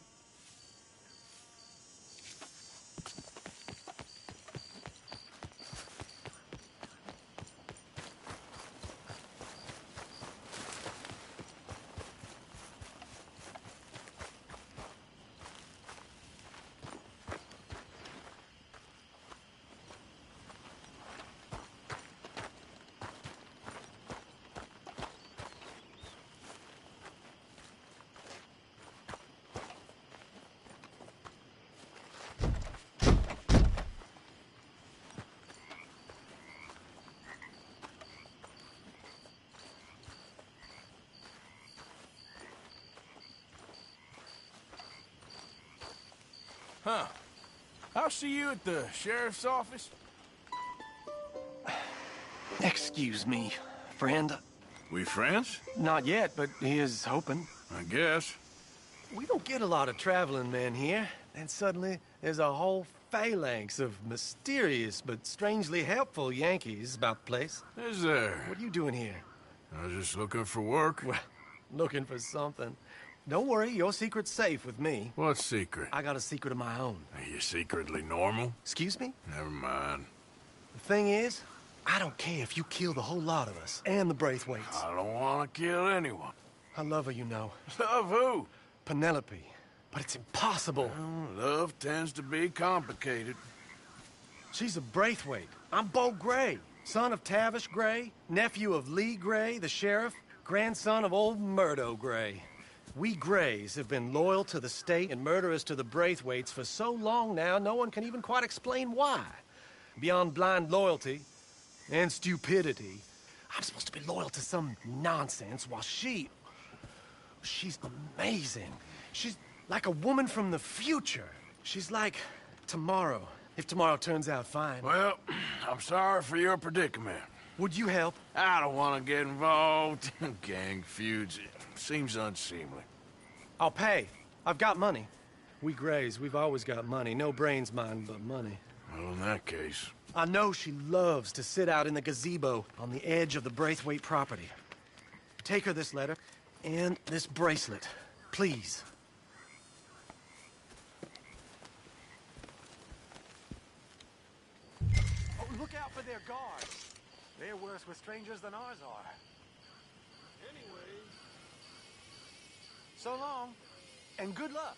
Huh. I'll see you at the sheriff's office. Excuse me, friend. We friends? Not yet, but he is hoping. I guess. We don't get a lot of traveling men here, and suddenly there's a whole phalanx of mysterious but strangely helpful Yankees about the place. Is there? What are you doing here? I was just looking for work. Well, looking for something. Don't worry, your secret's safe with me. What secret? I got a secret of my own. Are you secretly normal? Excuse me? Never mind. The thing is, I don't care if you kill the whole lot of us, and the Braithwaites. I don't want to kill anyone. I love her, you know. Love who? Penelope. But it's impossible. Well, love tends to be complicated. She's a Braithwaite. I'm Bo Gray, son of Tavish Gray, nephew of Lee Gray, the sheriff, grandson of old Murdo Gray. We Grays have been loyal to the state and murderous to the Braithwaites for so long now, no one can even quite explain why. Beyond blind loyalty and stupidity, I'm supposed to be loyal to some nonsense while she's amazing. She's like a woman from the future. She's like tomorrow, if tomorrow turns out fine. Well, I'm sorry for your predicament. Would you help? I don't want to get involved in gang feuds. It seems unseemly. I'll pay. I've got money. We Grays, we've always got money. No brains, mind, but money. Well, in that case... I know she loves to sit out in the gazebo on the edge of the Braithwaite property. Take her this letter and this bracelet, please. Oh, look out for their guards. They're worse with strangers than ours are. Anyway, so long, and good luck.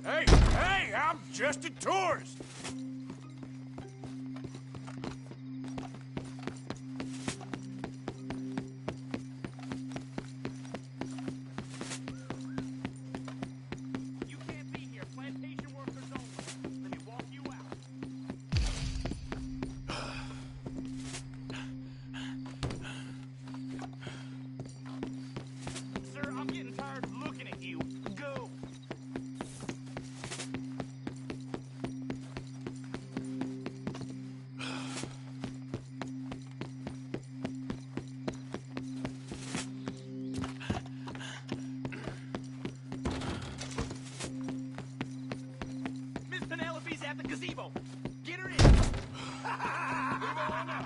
Hey, I'm just a tourist. You can't be here. Plantation workers only. Let me walk you out. Sir, I'm getting tired of looking at you. Go. Miss Penelope's at the gazebo. Get her in. Move on up.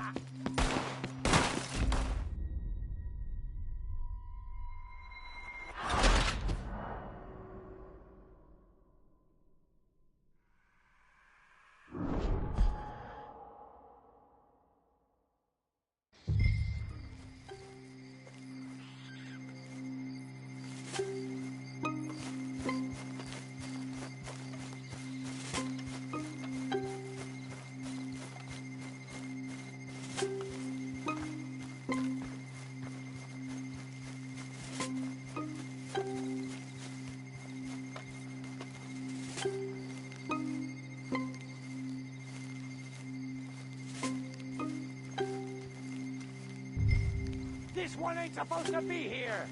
This one ain't supposed to be here!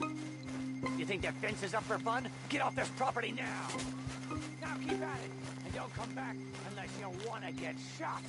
You think that fence is up for fun? Get off this property now! Now keep at it, and don't come back unless you want to get shot!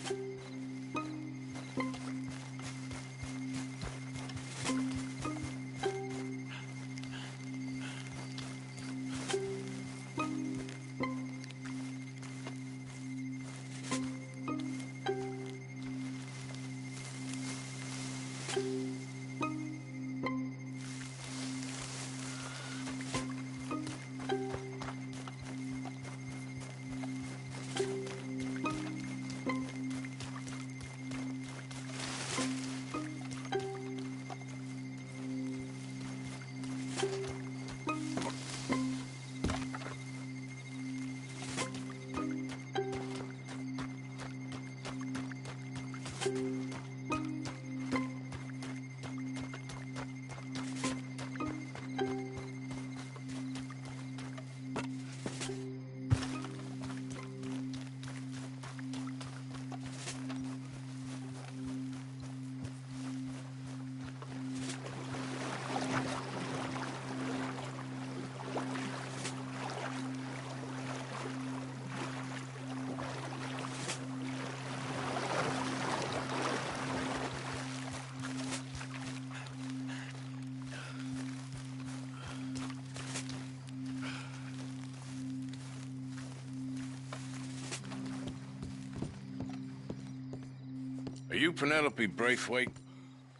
Are you Penelope Braithwaite?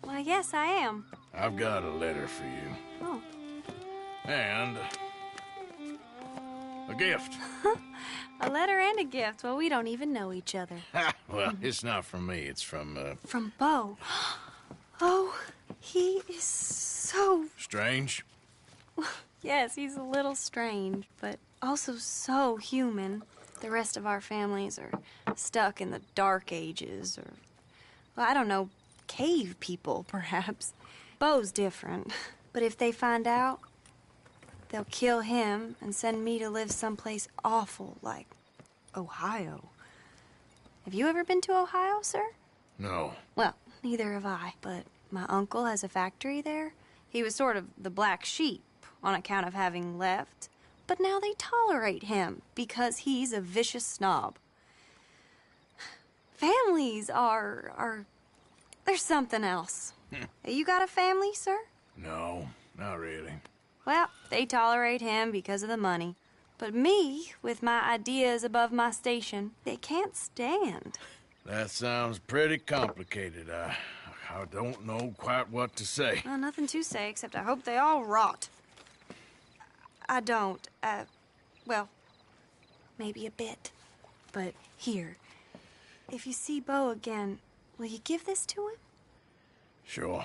Why, yes, I am. I've got a letter for you. Oh. And a gift. A letter and a gift. Well, we don't even know each other. Well, it's not from me. It's from, From Beau. Oh, he is so... Strange? Yes, he's a little strange, but also so human. The rest of our families are stuck in the Dark Ages, or, well, I don't know, cave people, perhaps. Beau's different. But if they find out, they'll kill him and send me to live someplace awful like Ohio. Have you ever been to Ohio, sir? No. Well, neither have I, but my uncle has a factory there. He was sort of the black sheep on account of having left, but now they tolerate him because he's a vicious snob. Families are there's something else. You got a family, sir? No, not really. Well, they tolerate him because of the money. But me, with my ideas above my station, they can't stand. That sounds pretty complicated. I don't know quite what to say. Well, nothing to say, except I hope they all rot. I don't. Well, maybe a bit. But here, if you see Beau again, will you give this to him? Sure.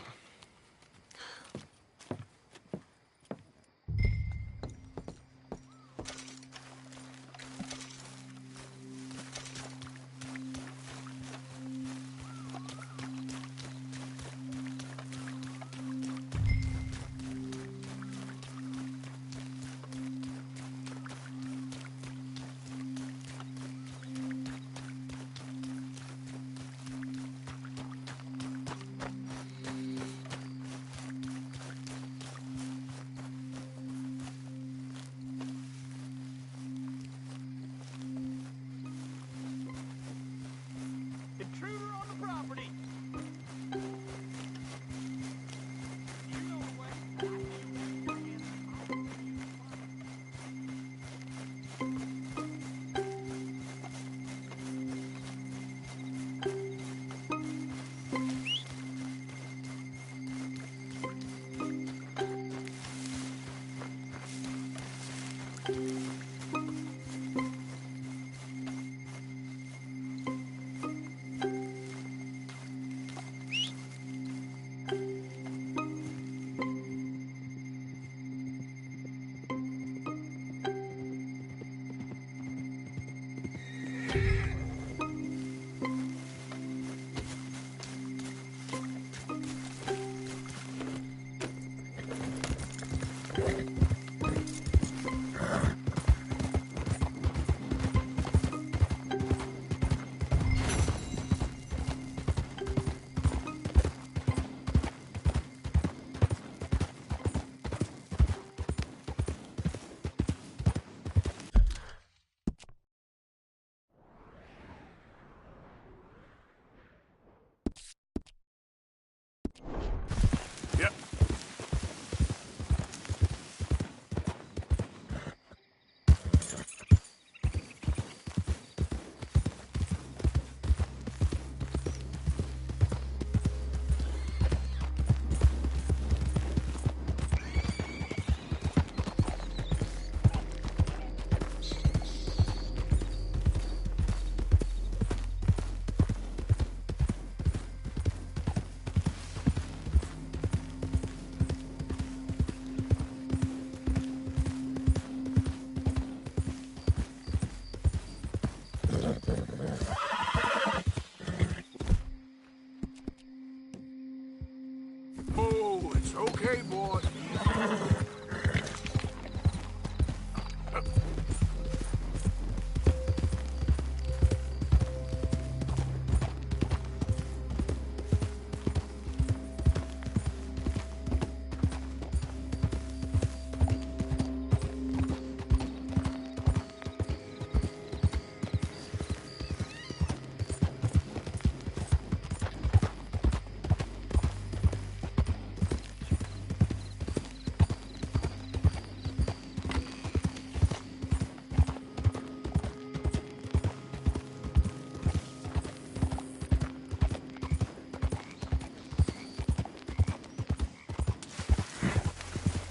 Oh, it's okay, boy.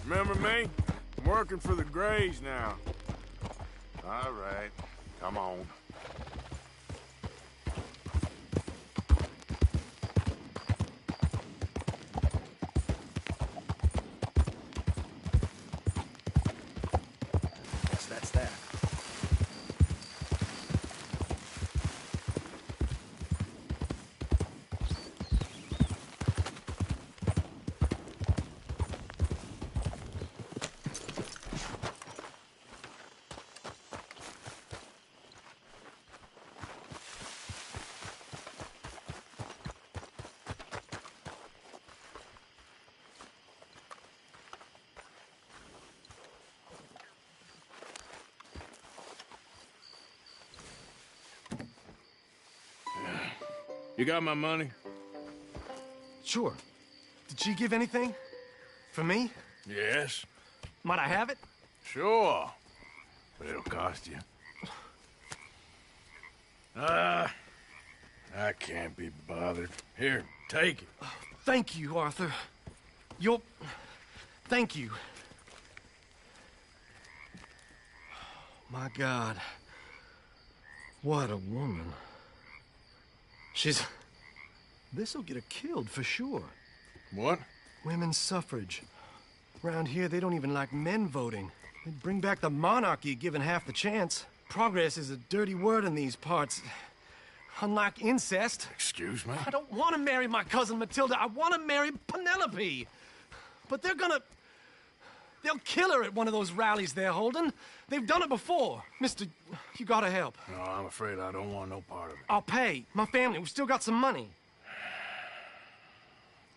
Remember me? I'm working for the Grays now. All right, come on. Guess that's that. You got my money? Sure. Did she give anything? For me? Yes. Might I have it? Sure. But it'll cost you. I can't be bothered. Here, take it. Thank you, Arthur. You'll... Thank you. My God. What a woman. She's... This'll get her killed for sure. What? Women's suffrage. Around here, they don't even like men voting. They'd bring back the monarchy given half the chance. Progress is a dirty word in these parts. Unlike incest. Excuse me? I don't want to marry my cousin Matilda. I want to marry Penelope. But they're gonna... They'll kill her at one of those rallies they're holding. They've done it before. Mister, you gotta help. No, I'm afraid I don't want no part of it. I'll pay. My family, we've still got some money.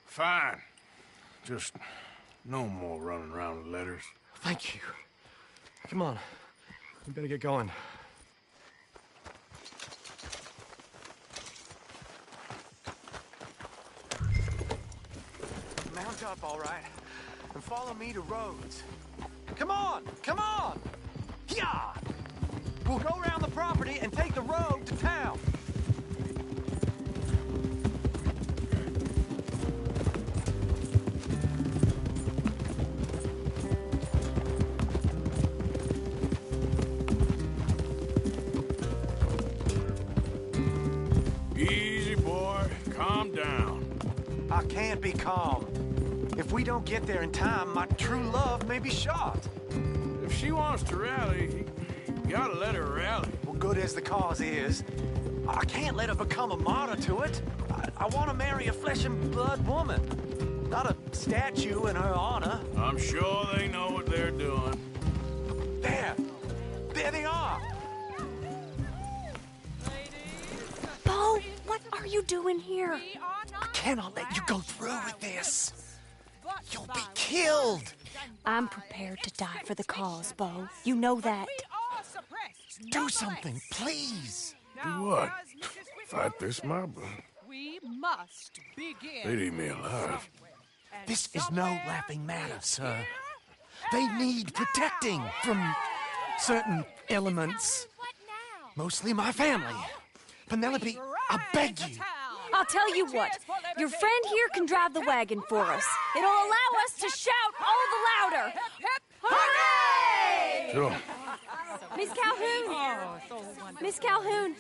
Fine. Just no more running around with letters. Thank you. Come on. We better get going. Mount up, all right, and follow me to Rhodes. Come on! Come on! Yeah! We'll go around the property and take the road to town. Easy, boy. Calm down. I can't be calm. If we don't get there in time, my true love may be shot. If she wants to rally, you gotta let her rally. Well, good as the cause is, I can't let her become a martyr to it. I want to marry a flesh and blood woman, not a statue in her honor. I'm sure they know it doing here? I cannot let you go through with this. You'll be killed. I'm prepared to die for the cause, Bo. You know that. Do something, please. Do what? Fight this mob? We must begin. They'd eat me alive. This is no laughing matter, sir. They need protecting from certain elements. Mostly my family. Penelope, I beg you. I'll tell you what. Your friend here can drive the wagon for us. It'll allow us to shout all the louder. Hooray! Sure. Miss Calhoun. Miss Calhoun.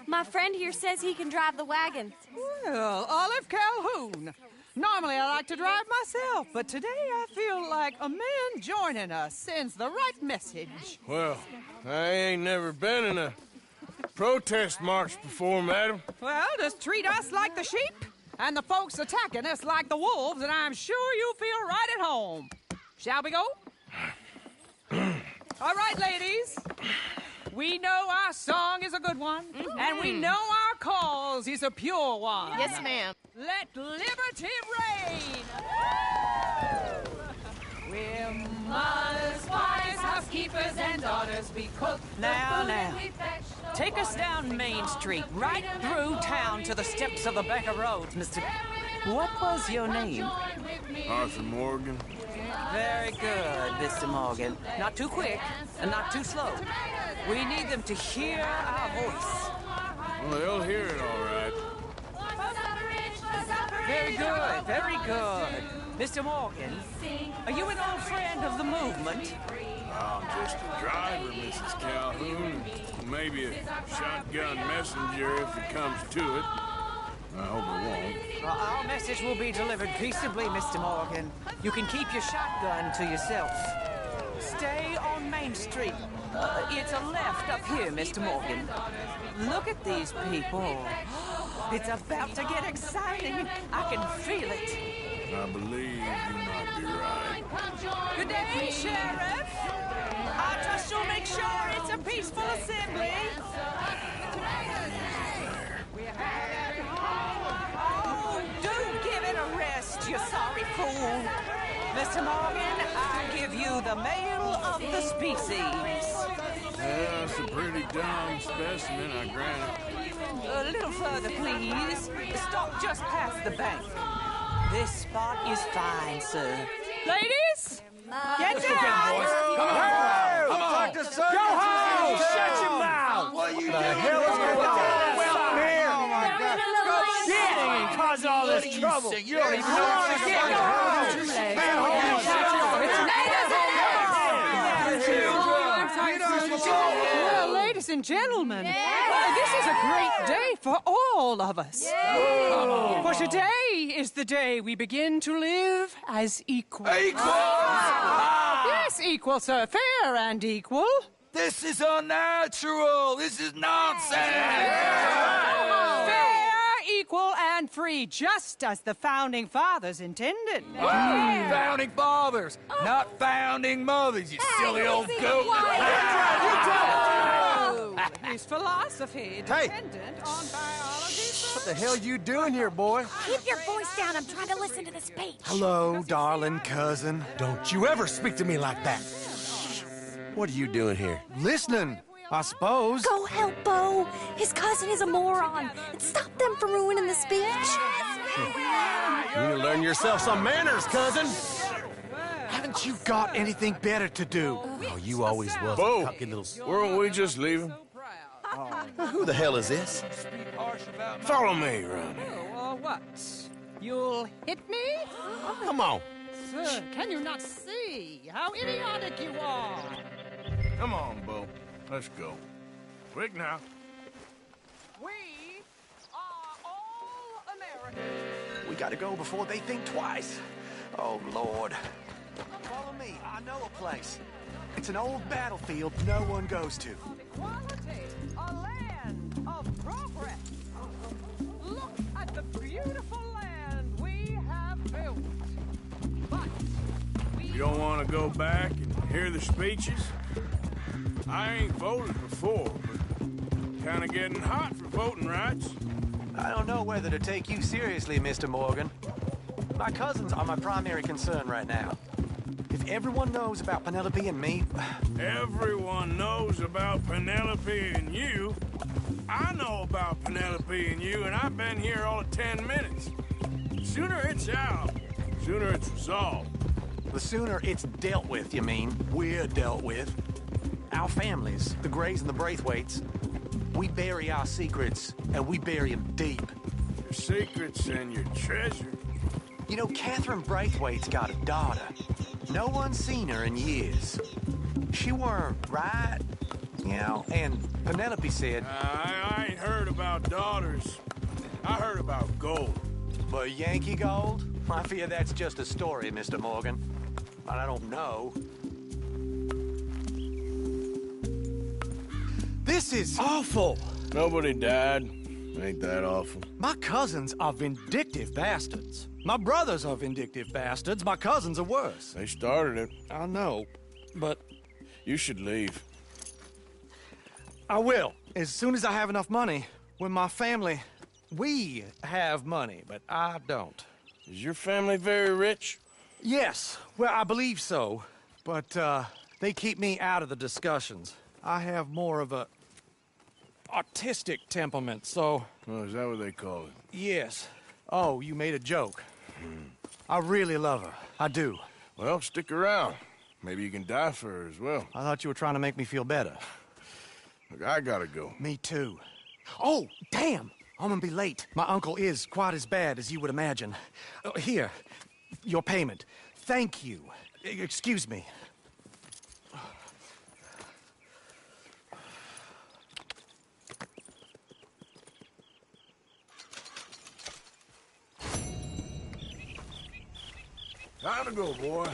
My friend here says he can drive the wagon. Well, Olive Calhoun. Normally I like to drive myself, but today I feel like a man joining us sends the right message. Well, I ain't never been in a protest march before, madam. Well, just treat us like the sheep, and the folks attacking us like the wolves, and I'm sure you'll feel right at home. Shall we go? All right, ladies. We know our song is a good one, and we know our cause is a pure one. Yes, ma'am. Let liberty reign! We're mothers, wives, housekeepers, and daughters. We cook now. Take us down Main Street, right through town to the steps of the Becker Roads, Mr. What was your name? Arthur Morgan. Very good, Mr. Morgan. Not too quick and not too slow. We need them to hear our voice. Well, they'll hear it all right. Very good, very good. Mr. Morgan, are you an old friend of the movement? I'm just a driver, Mrs. Calhoun. Maybe a shotgun messenger if it comes to it. I hope it won't. Well, our message will be delivered peaceably, Mr. Morgan. You can keep your shotgun to yourself. Stay on Main Street. It's a left up here, Mr. Morgan. Look at these people. It's about to get exciting. I can feel it. I believe you might be right. Good day, Sheriff. I trust you'll make sure it's a peaceful assembly. Oh, do give it a rest, you sorry fool. Mr. Morgan, I give you the male of the species. Yeah, that's a pretty dumb specimen, I grant it. A little further, please. Stop just past the bank. This spot is fine, sir. Ladies, get down! Come on! Go home! Shut your mouth! What are you doing? The hell is going on here? Oh, my God. Get and cause all this trouble. You don't even know what you're getting. Well, ladies and gentlemen, this is a great day for all of us. For today is the day we begin to live as equals. Yes, equal, sir. Fair and equal. This is unnatural. This is nonsense. Fair, equal, and free, just as the Founding Fathers intended. Founding Fathers, not founding mothers, you silly old goat. His philosophy dependent on biology. What the hell you doing here, boy? Keep your voice down. I'm trying to listen to the speech. Hello, darling cousin. Don't you ever speak to me like that. What are you doing here? Listening, I suppose. Go help Bo. His cousin is a moron. And stop them from ruining the speech. You need to learn yourself some manners, cousin. Haven't you got anything better to do? Oh, you always was Bo, a cocky little... weren't we just leaving? Who the hell is this? Follow me around here. What? You'll hit me? Come on. Sir, can you not see how idiotic you are? Come on, Bo. Let's go. Quick now. We are all Americans. We gotta go before they think twice. Oh, Lord. Follow me. I know a place. It's an old battlefield no one goes to. Equality, a land of progress. Look at the beautiful land we have built. But You don't want to go back and hear the speeches? I ain't voted before, but kind of getting hot for voting rights. I don't know whether to take you seriously, Mr. Morgan. My cousins are my primary concern right now. If everyone knows about Penelope and me... Everyone knows about Penelope and you. I know about Penelope and you, and I've been here all of 10 minutes. Sooner it's out, sooner it's resolved. The sooner it's dealt with, you mean? We're dealt with. Our families, the Grays and the Braithwaites, we bury our secrets, and we bury them deep. Your secrets and your treasure. You know, Catherine Braithwaite's got a daughter. No one's seen her in years. She weren't right, you know, and Penelope said... I ain't heard about daughters. I heard about gold. But Yankee gold? I fear that's just a story, Mr. Morgan. But I don't know. This is awful! Nobody died. Ain't that awful? My cousins are vindictive bastards. My brothers are vindictive bastards. My cousins are worse. They started it. I know, but... You should leave. I will, as soon as I have enough money. When my family... We have money, but I don't. Is your family very rich? Yes, well, I believe so. But, they keep me out of the discussions. I have more of a... artistic temperament, so... Oh, is that what they call it? Yes. Oh, you made a joke. I really love her. I do. Well, stick around. Maybe you can die for her as well. I thought you were trying to make me feel better. Look, I gotta go. Me too. Oh, damn! I'm gonna be late. My uncle is quite as bad as you would imagine. Here, your payment. Thank you. Excuse me. Time to go, boy.